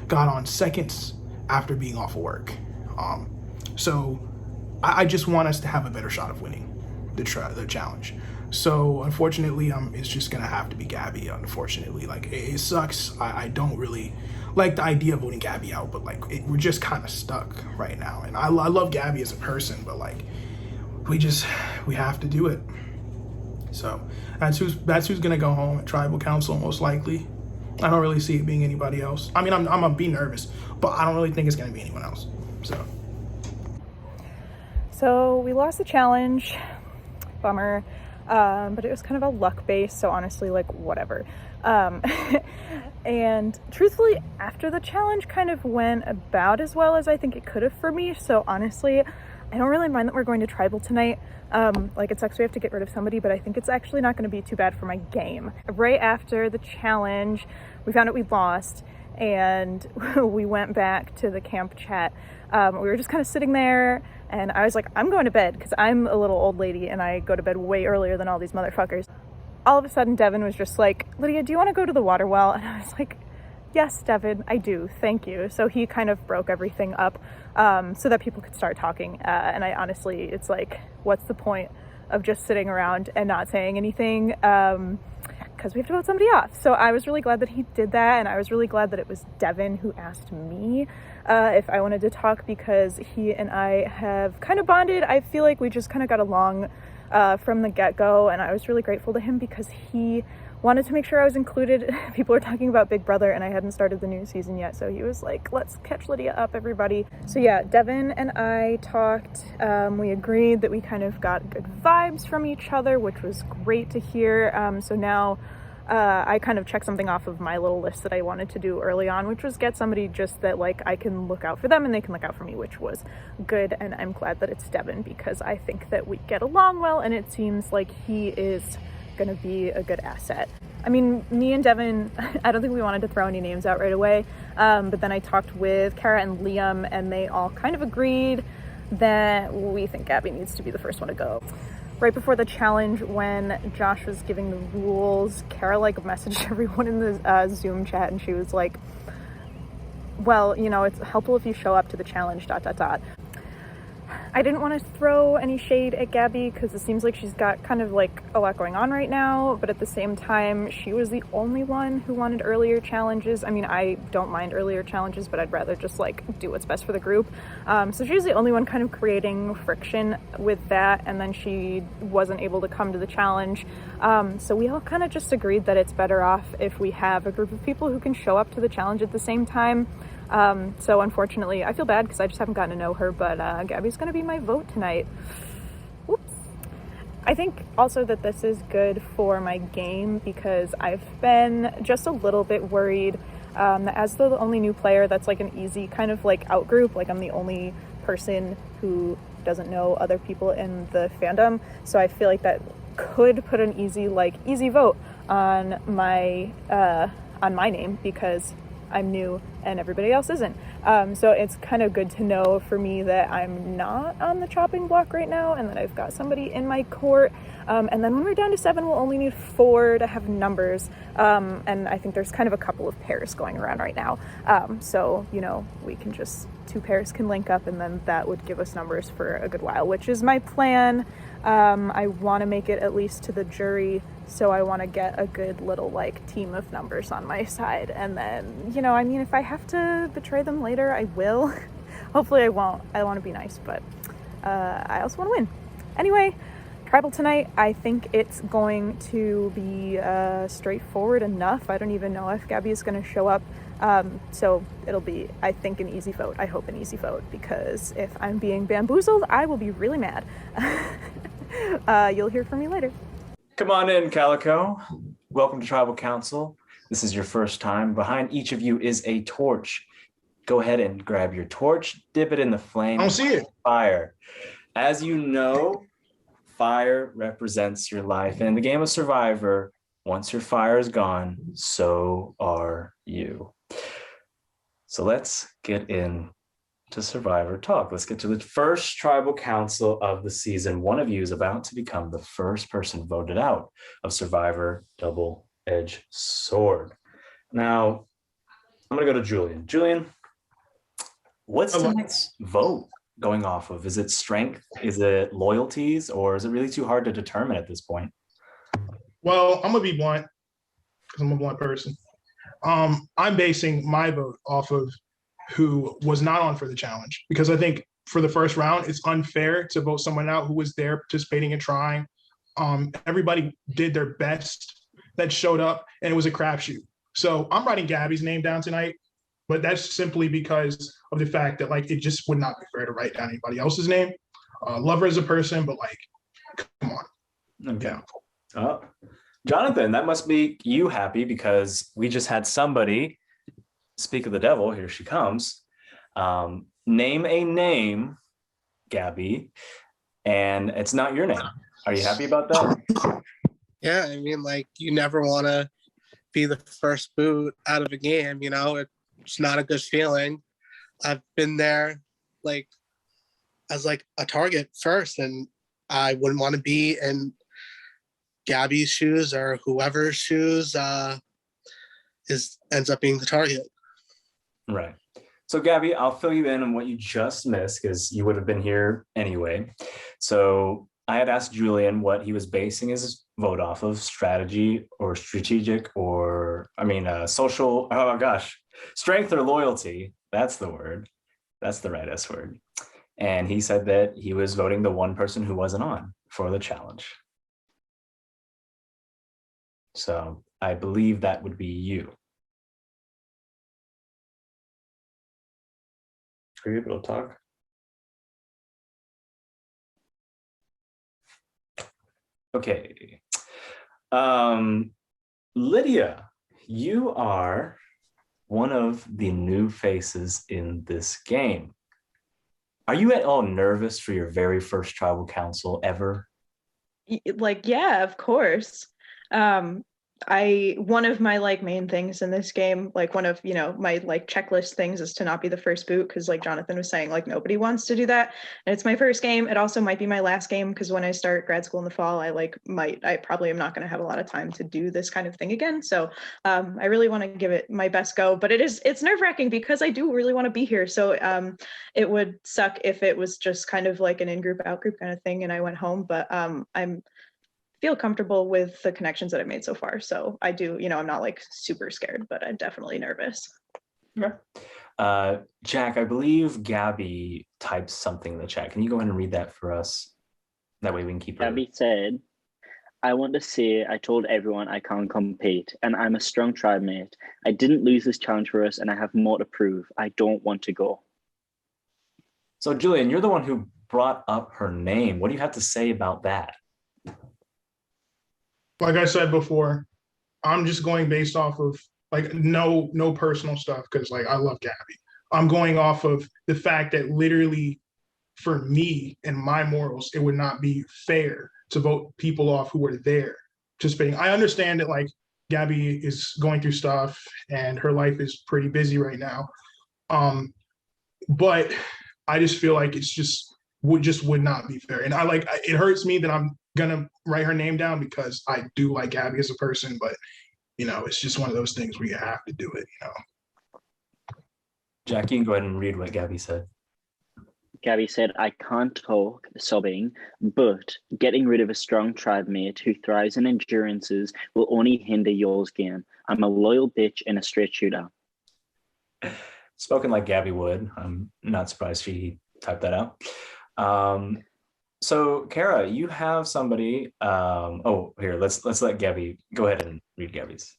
got on seconds after being off of work. So I just want us to have a better shot of winning the challenge. So unfortunately, it's just gonna have to be Gabby. Unfortunately, like it sucks. I don't really like the idea of voting Gabby out, but like we're just kind of stuck right now. And I love Gabby as a person, but like we have to do it. So that's who's gonna go home at Tribal Council most likely. I don't really see it being anybody else. I mean, I'm gonna be nervous, but I don't really think it's gonna be anyone else. So we lost the challenge, bummer, but it was kind of a luck base, so honestly, like, whatever. And truthfully, after the challenge kind of went about as well as I think it could have for me, so honestly, I don't really mind that we're going to Tribal tonight. Like, it sucks we have to get rid of somebody, but I think it's actually not going to be too bad for my game. Right after the challenge, we found out we'd lost, and we went back to the camp chat. We were just kind of sitting there, and I was like, I'm going to bed, because I'm a little old lady, and I go to bed way earlier than all these motherfuckers. All of a sudden, Devin was just like, Lydia, do you want to go to the water well? And I was like, yes, Devin, I do, thank you. So he kind of broke everything up so that people could start talking. And I honestly, it's like, what's the point of just sitting around and not saying anything? Because we have to vote somebody off. So I was really glad that he did that, and I was really glad that it was Devin who asked me if I wanted to talk, because he and I have kind of bonded. I feel like we just kind of got along from the get-go, and I was really grateful to him because he wanted to make sure I was included. People were talking about Big Brother, and I hadn't started the new season yet, so he was like, let's catch Lydia up, everybody. So yeah, Devin and I talked. We agreed that we kind of got good vibes from each other, which was great to hear. So now I kind of checked something off of my little list that I wanted to do early on, which was get somebody just that, like, I can look out for them and they can look out for me, which was good. And I'm glad that it's Devin, because I think that we get along well, and it seems like he is gonna be a good asset. I mean, me and Devin, I don't think we wanted to throw any names out right away, but then I talked with Kara and Liam, and they all kind of agreed that we think Gabby needs to be the first one to go. Right before the challenge, when Josh was giving the rules, Kara like messaged everyone in the Zoom chat, and she was like, well, you know, it's helpful if you show up to the challenge, ... I didn't want to throw any shade at Gabby because it seems like she's got kind of like a lot going on right now, but at the same time, she was the only one who wanted earlier challenges. I mean, I don't mind earlier challenges, but I'd rather just like do what's best for the group. So she was the only one kind of creating friction with that, and then she wasn't able to come to the challenge. So we all kind of just agreed that it's better off if we have a group of people who can show up to the challenge at the same time. So unfortunately, I feel bad because I just haven't gotten to know her, but Gabby's going to be my vote tonight. Whoops. I think also that this is good for my game because I've been just a little bit worried that as the only new player that's like an easy kind of like out group, like I'm the only person who doesn't know other people in the fandom. So I feel like that could put an easy vote on my name because I'm new and everybody else isn't. So it's kind of good to know for me that I'm not on the chopping block right now and that I've got somebody in my court. And then when we're down to 7, we'll only need 4 to have numbers. And I think there's kind of a couple of pairs going around right now. So, you know, we can just, 2 pairs can link up and then that would give us numbers for a good while, which is my plan. I want to make it at least to the jury, so I want to get a good little like team of numbers on my side, and then, you know, I mean, if I have to betray them later, I will. Hopefully I won't. I want to be nice, but I also want to win. Anyway, Tribal tonight, I think it's going to be straightforward enough. I don't even know if Gabby is going to show up. So it'll be, I think, an easy vote. I hope an easy vote, because if I'm being bamboozled, I will be really mad. You'll hear from me later. Come on in, Calico. Welcome to Tribal Council. This is your first time. Behind each of you is a torch. Go ahead and grab your torch, dip it in the flame. I don't see it. Fire. As you know, fire represents your life. And in the game of Survivor, once your fire is gone, so are you. So let's get in to Survivor Talk. Let's get to the first tribal council of the season. One of you is about to become the first person voted out of Survivor Double-Edged Sword. Now, I'm going to go to Julian. Julian, what's tonight's vote going off of? Is it strength? Is it loyalties? Or is it really too hard to determine at this point? Well, I'm going to be blunt because I'm a blunt person. I'm basing my vote off of who was not on for the challenge, because I think for the first round, it's unfair to vote someone out who was there participating and trying. Everybody did their best that showed up, and it was a crapshoot. So I'm writing Gabby's name down tonight, but that's simply because of the fact that like it just would not be fair to write down anybody else's name. Love her as a person, but like, come on. Okay. Oh, Jonathan, that must be you happy because we just had somebody speak of the devil. Here she comes. Name a name, Gabby, and it's not your name. Are you happy about that? Yeah, I mean, like, you never want to be the first boot out of a game, you know? It's not a good feeling. I've been there, like, as, like, a target first, and I wouldn't want to be in Gabby's shoes or whoever's shoes ends up being the target. Right. So Gabby, I'll fill you in on what you just missed because you would have been here anyway. So I had asked Julian what he was basing his vote off of, strategy or strategic or, social, oh gosh, strength or loyalty. That's the word. That's the right S word. And he said that he was voting the one person who wasn't on for the challenge. So I believe that would be you. Are you able to talk? Okay. Lydia, you are one of the new faces in this game. Are you at all nervous for your very first tribal council ever? Like, yeah, of course. One of my like main things in this game, like one of, my like checklist things is to not be the first boot, because like Jonathan was saying, like nobody wants to do that. And it's my first game. It also might be my last game, because when I start grad school in the fall, I probably am not going to have a lot of time to do this kind of thing again. So I really want to give it my best go, but it's nerve-wracking because I do really want to be here. So it would suck if it was just kind of like an in-group, out-group kind of thing and I went home, but I'm feel comfortable with the connections that I've made so far. So I do, I'm not like super scared, but I'm definitely nervous. Okay. Jack, I believe Gabby typed something in the chat. Can you go ahead and read that for us? That way we can keep it. Gabby said, I want to say I told everyone I can't compete and I'm a strong tribe mate. I didn't lose this challenge for us and I have more to prove. I don't want to go. So Julian, you're the one who brought up her name. What do you have to say about that? Like I said before, I'm just going based off of like no personal stuff, because like I love Gabby. I'm going off of the fact that literally for me and my morals, it would not be fair to vote people off who were there participating. I understand that like Gabby is going through stuff and her life is pretty busy right now. But I just feel like it's would not be fair. And it hurts me that I'm gonna write her name down because I do like Gabby as a person, but it's just one of those things where you have to do it, Jack, you can go ahead and read what Gabby said. Gabby said, I can't talk, sobbing, but getting rid of a strong tribe mate who thrives in endurances will only hinder yours game. I'm a loyal bitch and a straight shooter. Spoken like Gabby would. I'm not surprised she typed that out. So Kara, you have somebody. Here, let's let Gabby go ahead and read Gabby's.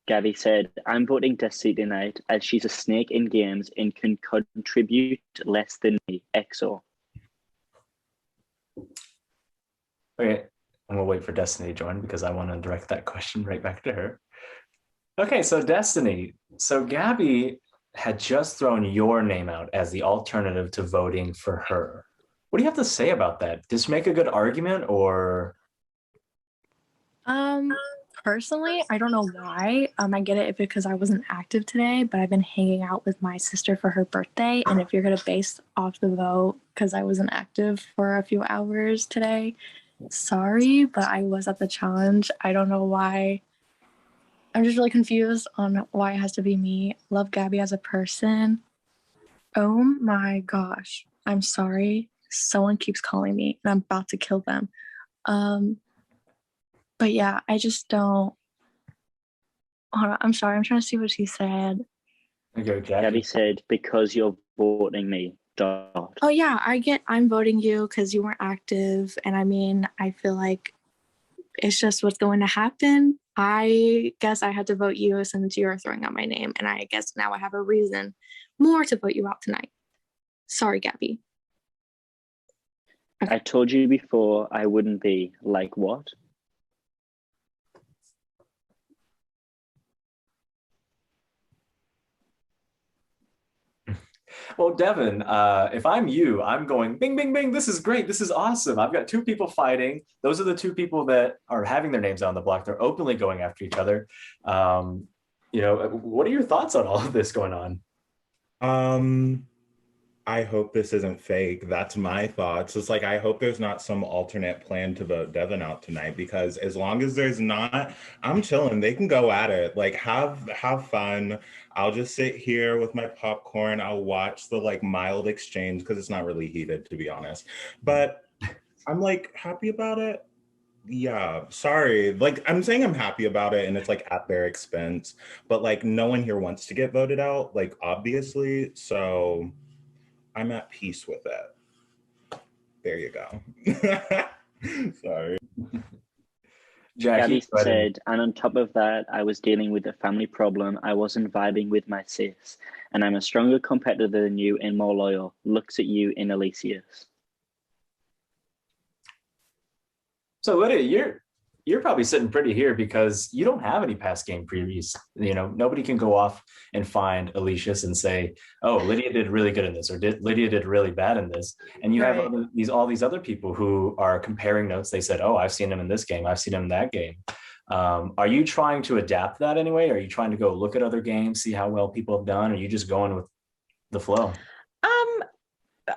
Gabby said, I'm voting Destiny tonight as she's a snake in games and can contribute less than me. EXO. Okay, and we'll wait for Destiny to join because I want to direct that question right back to her. Okay, so Destiny. So Gabby had just thrown your name out as the alternative to voting for her. What do you have to say about that? Does she make a good argument or? Personally, I don't know why. I get it because I wasn't active today, but I've been hanging out with my sister for her birthday. And if you're gonna base off the vote because I wasn't active for a few hours today, sorry, but I was at the challenge. I don't know why. I'm just really confused on why it has to be me. Love Gabby as a person. Oh my gosh. I'm sorry. Someone keeps calling me and I'm about to kill them. But yeah, I just don't. Hold on, I'm sorry. I'm trying to see what she said. Okay, Gabby said, because you're voting me. Dot. Oh yeah, I'm voting you because you weren't active. And I mean, I feel like it's just what's going to happen. I guess I had to vote you since you're throwing out my name. And I guess now I have a reason more to vote you out tonight. Sorry, Gabby. I told you before I wouldn't be. Like what? Well, Devin, if I'm you, I'm going bing, bing, bing. This is great. This is awesome. I've got two people fighting. Those are the two people that are having their names on the block. They're openly going after each other. What are your thoughts on all of this going on? I hope this isn't fake. That's my thoughts. It's like, I hope there's not some alternate plan to vote Devin out tonight, because as long as there's not, I'm chilling. They can go at it. Like, have fun. I'll just sit here with my popcorn. I'll watch the like mild exchange, because it's not really heated, to be honest. But I'm like happy about it. Yeah, sorry. Like, I'm saying I'm happy about it and it's like at their expense, but like no one here wants to get voted out, like obviously. So I'm at peace with it. There you go. Sorry. Gabby said, and on top of that, I was dealing with a family problem. I wasn't vibing with my sis, and I'm a stronger competitor than you and more loyal. Looks at you in Elysius. So Lydia, you're probably sitting pretty here because you don't have any past game previews. You know, nobody can go off and find Elysius and say, "Oh, Lydia did really good in this," or Lydia did really bad in this." And you have all these other people who are comparing notes. They said, "Oh, I've seen him in this game. I've seen him in that game." Are you trying to adapt that anyway? Are you trying to go look at other games, see how well people have done? Or are you just going with the flow?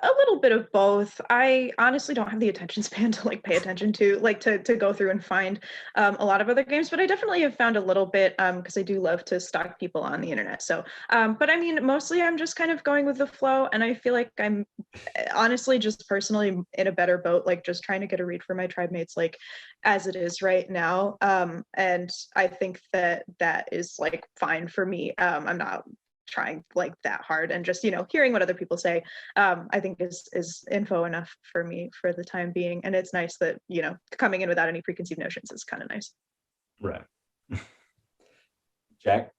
A little bit of both. I honestly don't have the attention span to like pay attention to like to go through and find a lot of other games, but I definitely have found a little bit because I do love to stalk people on the internet. So but I mean, mostly I'm just kind of going with the flow, and I feel like I'm honestly just personally in a better boat, like just trying to get a read for my tribe mates like as it is right now. And I think that is like fine for me. I'm not trying like that hard, and just hearing what other people say I think is info enough for me for the time being. And it's nice that coming in without any preconceived notions is kind of nice. Right. Jack?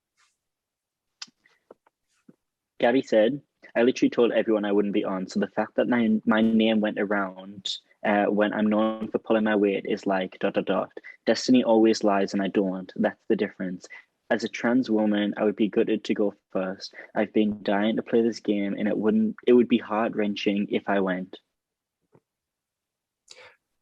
Gabby said, I literally told everyone I wouldn't be on, so the fact that my name went around when I'm known for pulling my weight is like ... Destiny always lies and I don't. That's the difference. As a trans woman, I would be gutted to go first. I've been dying to play this game, and it would be heart-wrenching if I went.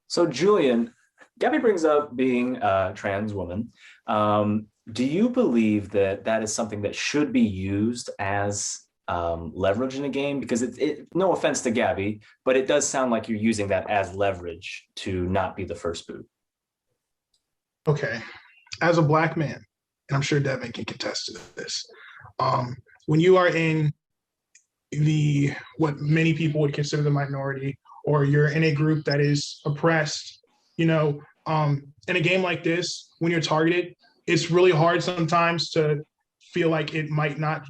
So Julian, Gabby brings up being a trans woman. Do you believe that is something that should be used as leverage in a game? Because it no offense to Gabby, but it does sound like you're using that as leverage to not be the first boot. Okay, as a Black man, and I'm sure Devin can contest to this, when you are in what many people would consider the minority, or you're in a group that is oppressed, in a game like this, when you're targeted, it's really hard sometimes to feel like it might not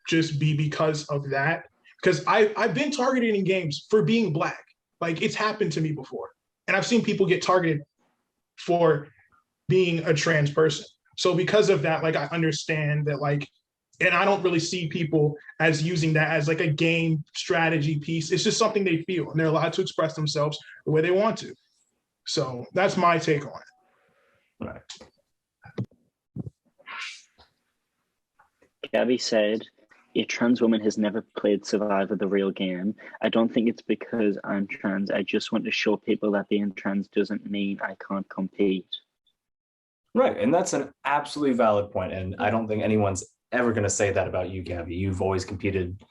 just be because of that. Because I've been targeted in games for being Black. Like, it's happened to me before. And I've seen people get targeted for being a trans person. So because of that, like, I understand that, like, and I don't really see people as using that as like a game strategy piece. It's just something they feel, and they're allowed to express themselves the way they want to. So that's my take on it. Right. Gabby said, a trans woman has never played Survivor the real game. I don't think it's because I'm trans. I just want to show people that being trans doesn't mean I can't compete. Right. And that's an absolutely valid point. And I don't think anyone's ever going to say that about you, Gabby. You've always competed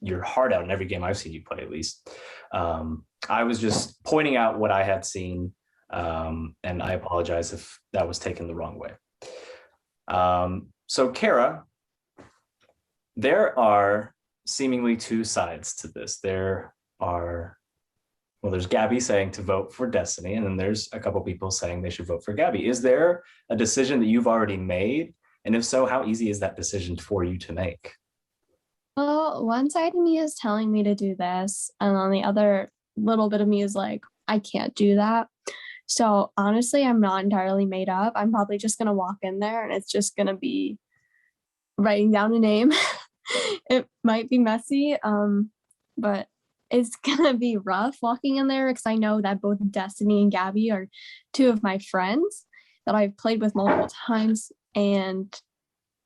your heart out in every game I've seen you play, at least. I was just pointing out what I had seen, and I apologize if that was taken the wrong way. So, Kara, there are seemingly two sides to this. There's Gabby saying to vote for Destiny, and then there's a couple people saying they should vote for Gabby. Is there a decision that you've already made? And if so, how easy is that decision for you to make? Well, one side of me is telling me to do this, and on the other little bit of me is like, I can't do that. So honestly, I'm not entirely made up. I'm probably just going to walk in there and it's just going to be writing down a name. It might be messy, but it's going to be rough walking in there because I know that both Destiny and Gabby are two of my friends that I've played with multiple times, and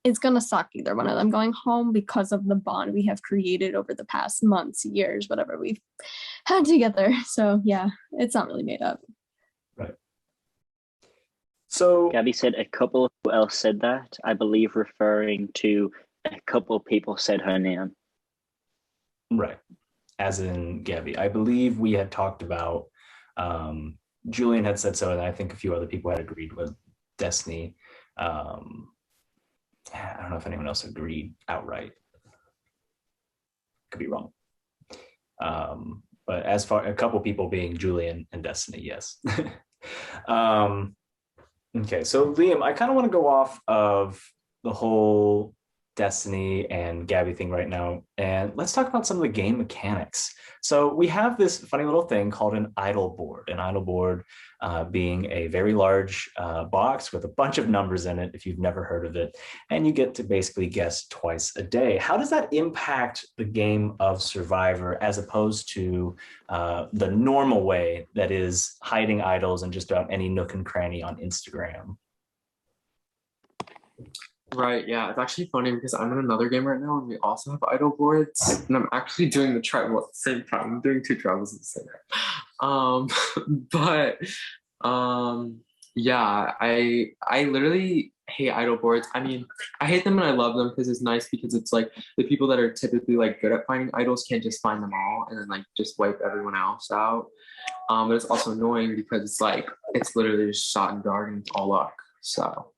it's going to suck either one of them going home because of the bond we have created over the past months, years, whatever we've had together. So yeah, it's not really made up. Right. So Gabby said a couple. Who else said that? I believe referring to a couple people said her name. Right. As in Gabby. I believe we had talked about, Julian had said so, and I think a few other people had agreed with Destiny. I don't know if anyone else agreed outright. Could be wrong. But as far a couple people being Julian and Destiny, yes. Okay, so Liam, I kind of want to go off of the whole Destiny and Gabby thing right now, and let's talk about some of the game mechanics. So we have this funny little thing called an idle board. An idle board being a very large box with a bunch of numbers in it, if you've never heard of it, and you get to basically guess twice a day. How does that impact the game of Survivor as opposed to the normal way that is hiding idols in just about any nook and cranny on Instagram? Right, yeah. It's actually funny because I'm in another game right now and we also have idle boards. And I'm actually doing the tribal at the same time. I'm doing two tribals at the same time. Yeah, I literally hate idle boards. I mean, I hate them and I love them because it's nice because it's like the people that are typically like good at finding idols can't just find them all and then like just wipe everyone else out. But it's also annoying because it's like it's literally just shot in dark and it's all luck. So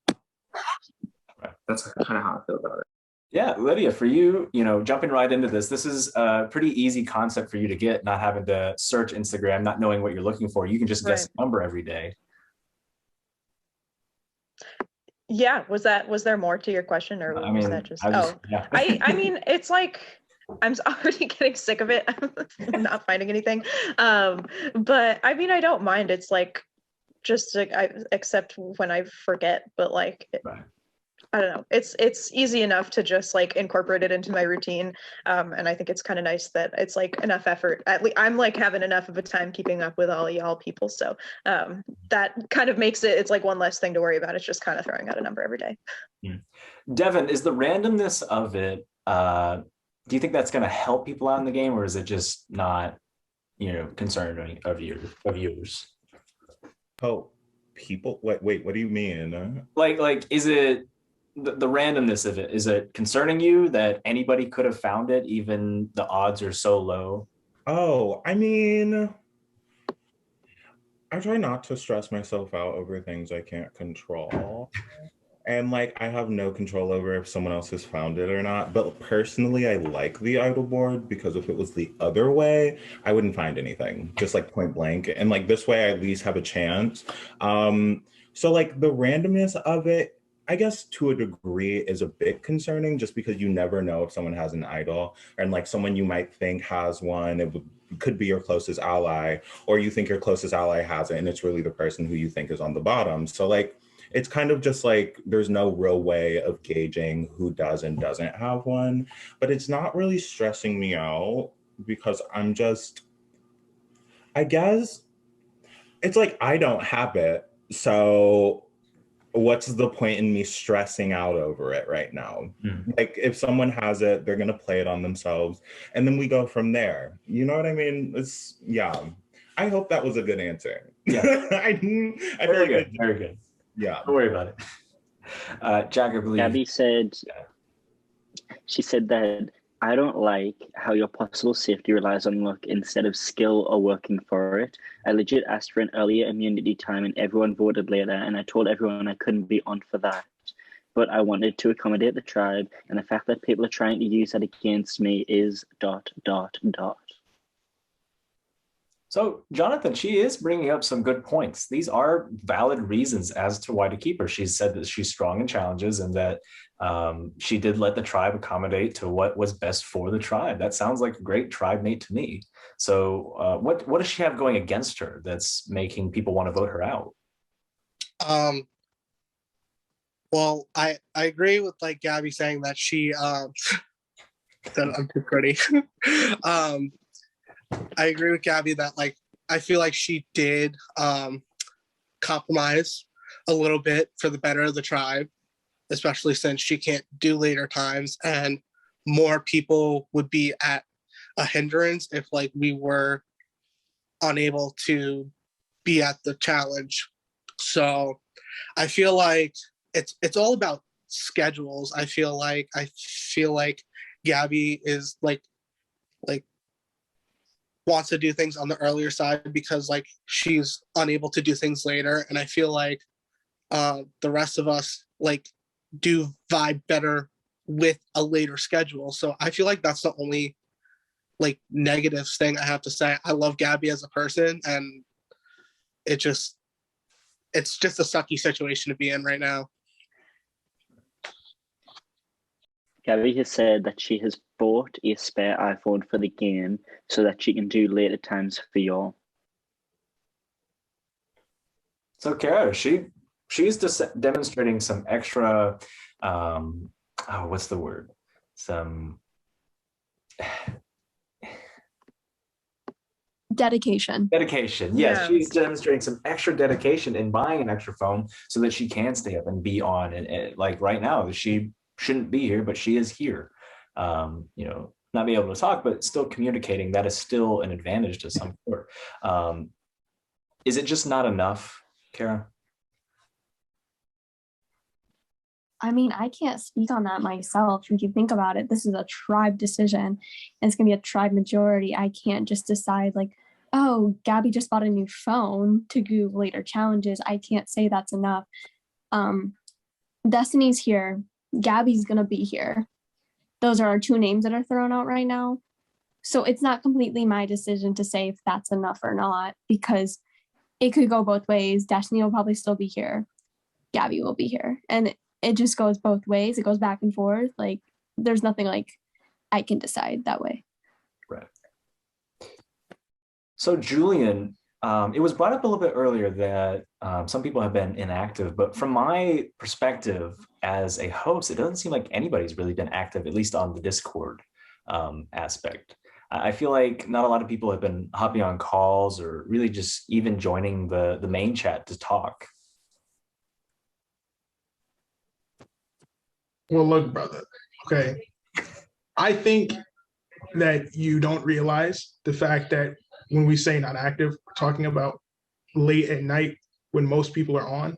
that's kind of how I feel about it. Yeah, Lydia, for you, jumping right into this is a pretty easy concept for you to get, not having to search Instagram, not knowing what you're looking for. You can just guess a number every day. Yeah, was there more to your question, or was that just? Yeah. I mean, it's like I'm already getting sick of it. I'm not finding anything, but I mean, I don't mind. It's like just except when I forget, but like. I don't know. It's easy enough to just like incorporate it into my routine, and I think it's kind of nice that it's like enough effort. At least I'm like having enough of a time keeping up with all y'all people, so that kind of makes it. It's like one less thing to worry about. It's just kind of throwing out a number every day. Devin, is the randomness of it? Do you think that's going to help people out in the game, or is it just not, concerned of viewers? Oh, people. Wait. What do you mean? Like, is it? The randomness of it, is it concerning you that anybody could have found it, even the odds are so low? Oh, I mean, I try not to stress myself out over things I can't control. And like, I have no control over if someone else has found it or not. But personally, I like the idle board because if it was the other way, I wouldn't find anything, just like point blank. And like this way, I at least have a chance. So like the randomness of it, I guess to a degree is a bit concerning just because you never know if someone has an idol and like someone you might think has one, it could be your closest ally, or you think your closest ally has it and it's really the person who you think is on the bottom. So like, it's kind of just like, there's no real way of gauging who does and doesn't have one, but it's not really stressing me out because I'm just, I guess it's like, I don't have it. So what's the point in me stressing out over it right now? Like if someone has it, they're gonna play it on themselves and then we go from there. You know what I mean? I hope that was a good answer. Yeah. I feel very good. Yeah. Don't worry about it. Jack, I believe. Gabby said, she said that I don't like how your possible safety relies on luck instead of skill or working for it. I legit asked for an earlier immunity time and everyone voted later, and I told everyone I couldn't be on for that. But I wanted to accommodate the tribe, and the fact that people are trying to use that against me is ... So, Jonathan, she is bringing up some good points. These are valid reasons as to why to keep her. She said that she's strong in challenges and that she did let the tribe accommodate to what was best for the tribe. That sounds like a great tribe mate to me. So what does she have going against her that's making people want to vote her out? Well, I agree with like Gabby saying that she that I'm too pretty. I agree with Gabby that like I feel like she did compromise a little bit for the better of the tribe, especially since she can't do later times, and more people would be at a hindrance if like we were unable to be at the challenge. So I feel like it's all about schedules. I feel like Gabby is like wants to do things on the earlier side because like she's unable to do things later, and I feel like the rest of us like do vibe better with a later schedule. So I feel like that's the only like negative thing I have to say. I love Gabby as a person, and it's just a sucky situation to be in right now. Gabby has said that she has bought a spare iPhone for the game so that she can do later times for y'all. So, Kara, she's just demonstrating some extra, what's the word? Some dedication. Yes, Yeah. she's demonstrating some extra dedication in buying an extra phone so that she can stay up and be on. And like right now, she shouldn't be here, but she is here. Not being able to talk, but still communicating. That is still an advantage to some sort. Is it just not enough, Kara? I mean, I can't speak on that myself. If you think about it, this is a tribe decision and it's going to be a tribe majority. I can't just decide like, oh, Gabby just bought a new phone to do later challenges. I can't say that's enough. Destiny's here. Gabby's going to be here. Those are our two names that are thrown out right now. So it's not completely my decision to say if that's enough or not, because it could go both ways. Destiny will probably still be here. Gabby will be here. And it just goes both ways. It goes back and forth. Like there's nothing like I can decide that way. Right. So Julian, it was brought up a little bit earlier that some people have been inactive, but from my perspective as a host, it doesn't seem like anybody's really been active, at least on the Discord aspect. I feel like not a lot of people have been hopping on calls or really just even joining the main chat to talk. Well, look, brother, okay. I think that you don't realize the fact that when we say not active, we're talking about late at night when most people are on,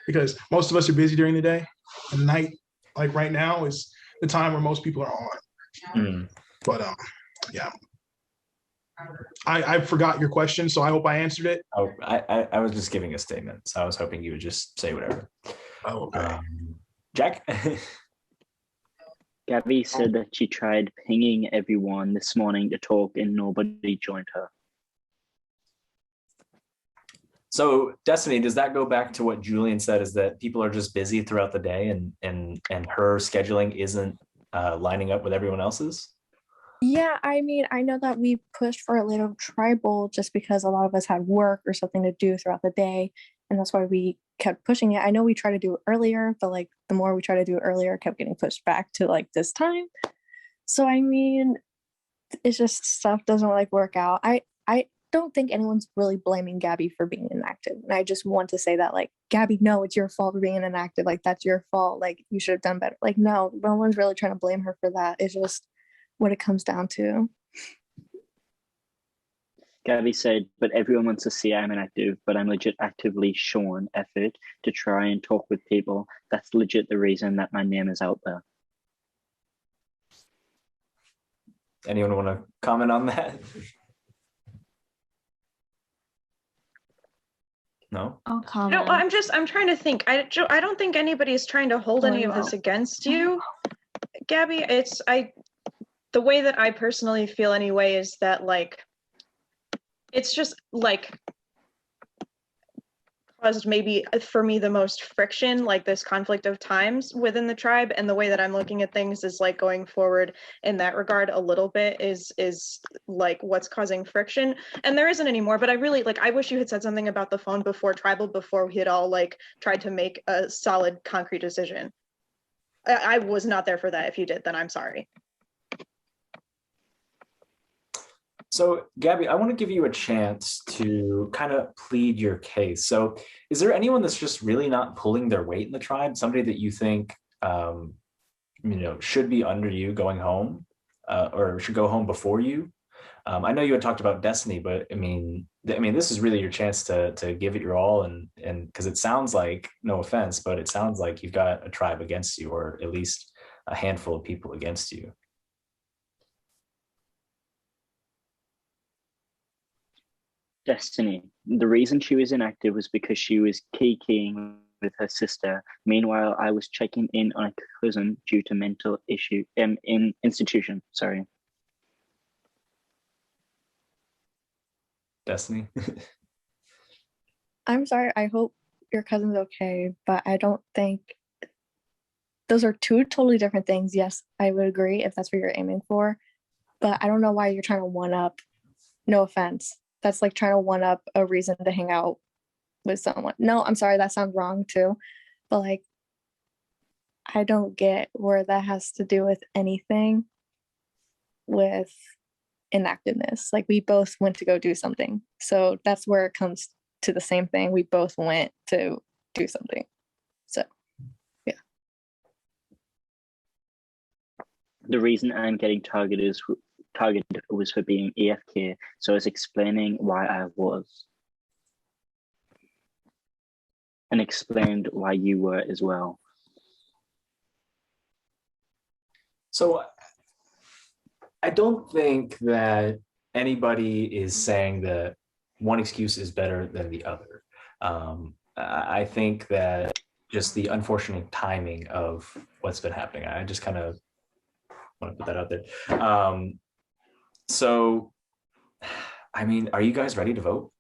because most of us are busy during the day. And night, like right now, is the time where most people are on. But yeah. I forgot your question, so I hope I answered it. Oh, I was just giving a statement, so I was hoping you would just say whatever. Oh, okay. Jack? Gabby said that she tried pinging everyone this morning to talk and nobody joined her. So Destiny, does that go back to what Julian said, is that people are just busy throughout the day and her scheduling isn't lining up with everyone else's? Yeah, I mean, I know that we pushed for a little tribal just because a lot of us had work or something to do throughout the day. And that's why we kept pushing it. I know we tried to do it earlier, but like the more we try to do it earlier, it kept getting pushed back to like this time. So I mean, it's just stuff doesn't like work out. I don't think anyone's really blaming Gabby for being inactive. And I just want to say that like, Gabby, no, it's your fault for being inactive. Like that's your fault. Like you should have done better. Like no one's really trying to blame her for that. It's just what it comes down to. Gabby said, but everyone wants to see I'm inactive, but I'm legit actively showing effort to try and talk with people. That's legit the reason that my name is out there. Anyone want to comment on that? No? I'll No, comment. I'm trying to think. I don't think anybody's trying to hold any of this against you, Gabby. The way that I personally feel anyway is that like it's just like caused maybe for me the most friction, like this conflict of times within the tribe, and the way that I'm looking at things is like going forward in that regard a little bit is like what's causing friction. And there isn't anymore, but I really like, I wish you had said something about the phone before tribal, before we had all like tried to make a solid concrete decision. I was not there for that. If you did, then I'm sorry. So, Gabby, I want to give you a chance to kind of plead your case. So, is there anyone that's just really not pulling their weight in the tribe? Somebody that you think, should be under you going home, or should go home before you? I know you had talked about Destiny, but I mean, this is really your chance to give it your all, and because it sounds like, no offense, but it sounds like you've got a tribe against you, or at least a handful of people against you. Destiny. The reason she was inactive was because she was keying with her sister. Meanwhile, I was checking in on a cousin due to mental issue in institution. Sorry. Destiny. I'm sorry. I hope your cousin's okay, but I don't think those are two totally different things. Yes, I would agree if that's what you're aiming for, but I don't know why you're trying to one up. No offense. That's like trying to one up a reason to hang out with someone. No, I'm sorry, that sounds wrong too. But like, I don't get where that has to do with anything with inactiveness. Like, we both went to go do something. So that's where it comes to the same thing. We both went to do something. So, yeah. The reason I'm getting targeted was for being AFK, so I was explaining why I was, and explained why you were as well. So I don't think that anybody is saying that one excuse is better than the other. I think that just the unfortunate timing of what's been happening, I just kind of want to put that out there. So, I mean, are you guys ready to vote?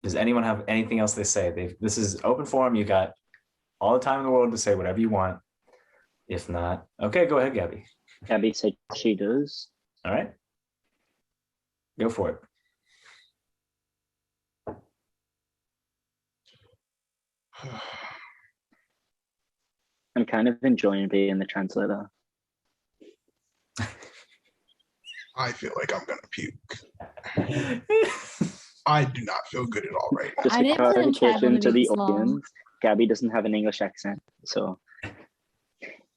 Does anyone have anything else they say? This is open forum. You got all the time in the world to say whatever you want. If not, okay, go ahead, Gabby. Gabby said she does. All right. Go for it. I'm kind of enjoying being the translator. I feel like I'm gonna puke. I do not feel good at all right now. Just a clarification to the audience, Gabby doesn't have an English accent, so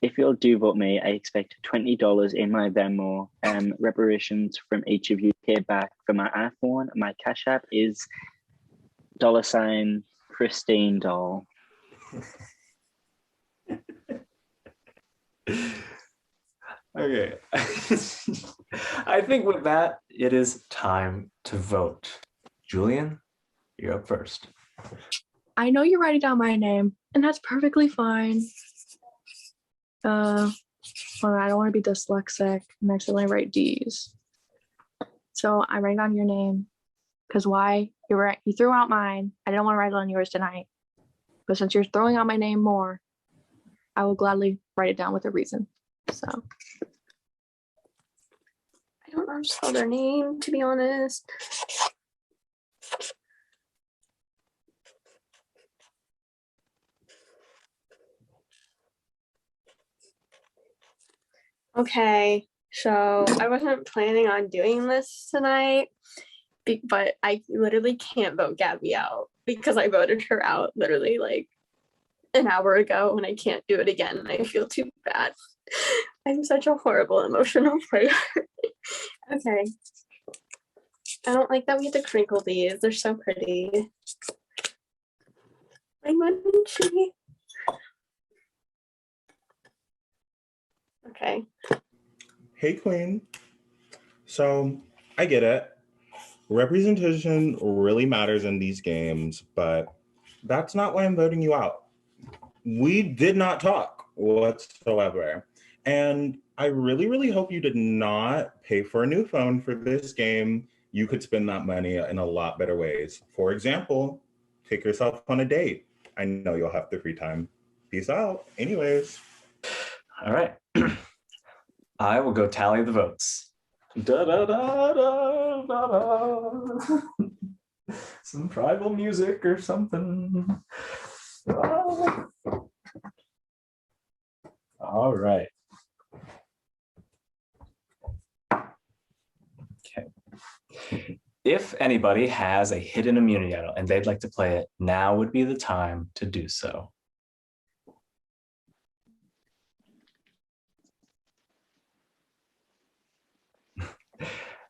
if you'll do vote me, I expect $20 in my Venmo, reparations from each of you paid back for my iPhone. My Cash App is $Christine Doll. Okay. I think with that, it is time to vote. Julian, you're up first. I know you're writing down my name, and that's perfectly fine. Well, I don't want to be dyslexic and accidentally write D's. So I write down your name because why? You threw out mine. I didn't want to write it on yours tonight. But since you're throwing out my name more, I will gladly write it down with a reason. So I don't know how to spell their name, to be honest. Okay, so I wasn't planning on doing this tonight, but I literally can't vote Gabby out because I voted her out literally like an hour ago, and I can't do it again, and I feel too bad. I'm such a horrible emotional player. Okay, I don't like that we have to crinkle these. They're so pretty. My munchie. Okay. Hey, Queen. So I get it. Representation really matters in these games, but that's not why I'm voting you out. We did not talk whatsoever. And I really, really hope you did not pay for a new phone for this game. You could spend that money in a lot better ways. For example, take yourself on a date. I know you'll have the free time. Peace out. Anyways. All right. I will go tally the votes. Da, da, da, da, da, da. Some tribal music or something. All right. Okay. If anybody has a hidden immunity idol and they'd like to play it, now would be the time to do so.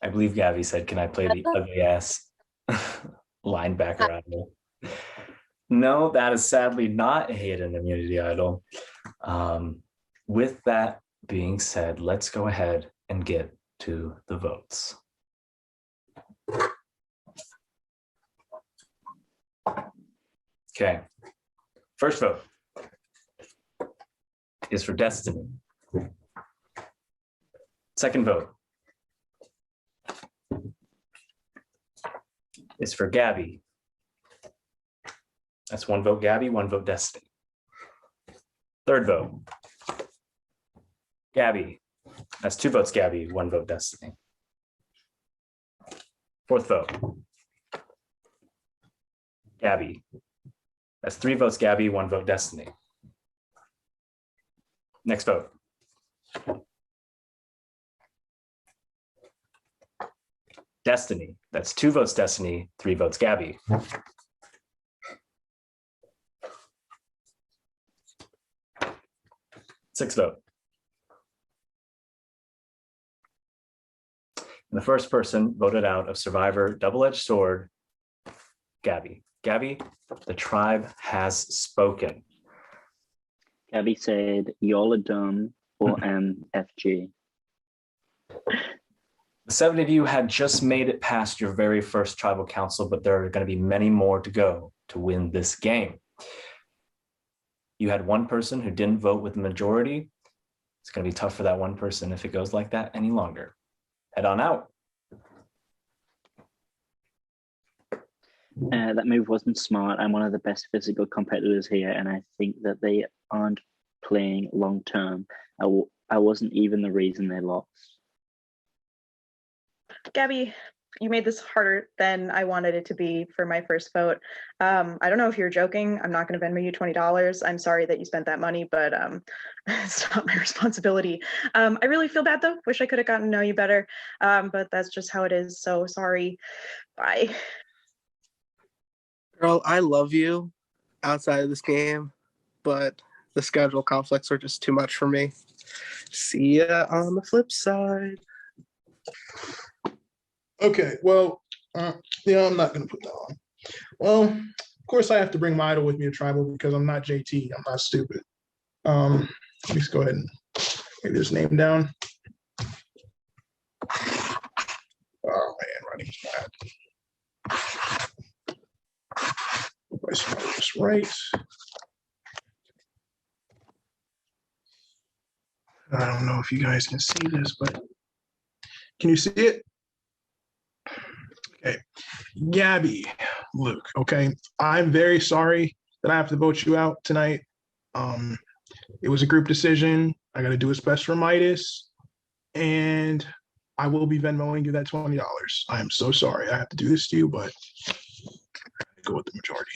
I believe Gabby said, can I play the ugly ass linebacker idol? No, that is sadly not a hidden immunity idol. With that being said, let's go ahead and get to the votes. Okay, first vote is for Destiny. Second vote is for Gabby. That's one vote Gabby, one vote Destiny. Third vote, Gabby. That's two votes Gabby, one vote Destiny. Fourth vote, Gabby. That's three votes Gabby, one vote Destiny. Next vote. Destiny. That's two votes Destiny, three votes Gabby. Sixth vote. And the first person voted out of Survivor Double-Edged Sword, Gabby. Gabby, the tribe has spoken. Gabby said, y'all are dumb, or MFG. The 7 of you had just made it past your very first tribal council, but there are going to be many more to go to win this game. You had one person who didn't vote with the majority. It's going to be tough for that one person if it goes like that any longer. Head on out. That move wasn't smart. I'm one of the best physical competitors here, and I think that they aren't playing long term. I wasn't even the reason they lost. Gabby, you made this harder than I wanted it to be for my first vote. I don't know if you're joking. I'm not going to Venmo you $20. I'm sorry that you spent that money, but it's not my responsibility. I really feel bad though. Wish I could have gotten to know you better, but that's just how it is. So sorry. Bye. Girl, I love you outside of this game, but the schedule conflicts are just too much for me. See ya on the flip side. Okay, well, yeah, I'm not going to put that on. Well, of course I have to bring my idol with me to tribal because I'm not JT. I'm not stupid. Let me just go ahead and get his name down. Oh, man, running bad. Hope I spelled this right. I don't know if you guys can see this, but can you see it? Okay, Gabby, Luke, okay, I'm very sorry that I have to vote you out tonight. It was a group decision. I got to do what's best for Midas, and I will be Venmoing you that $20. I am so sorry I have to do this to you, but I go with the majority.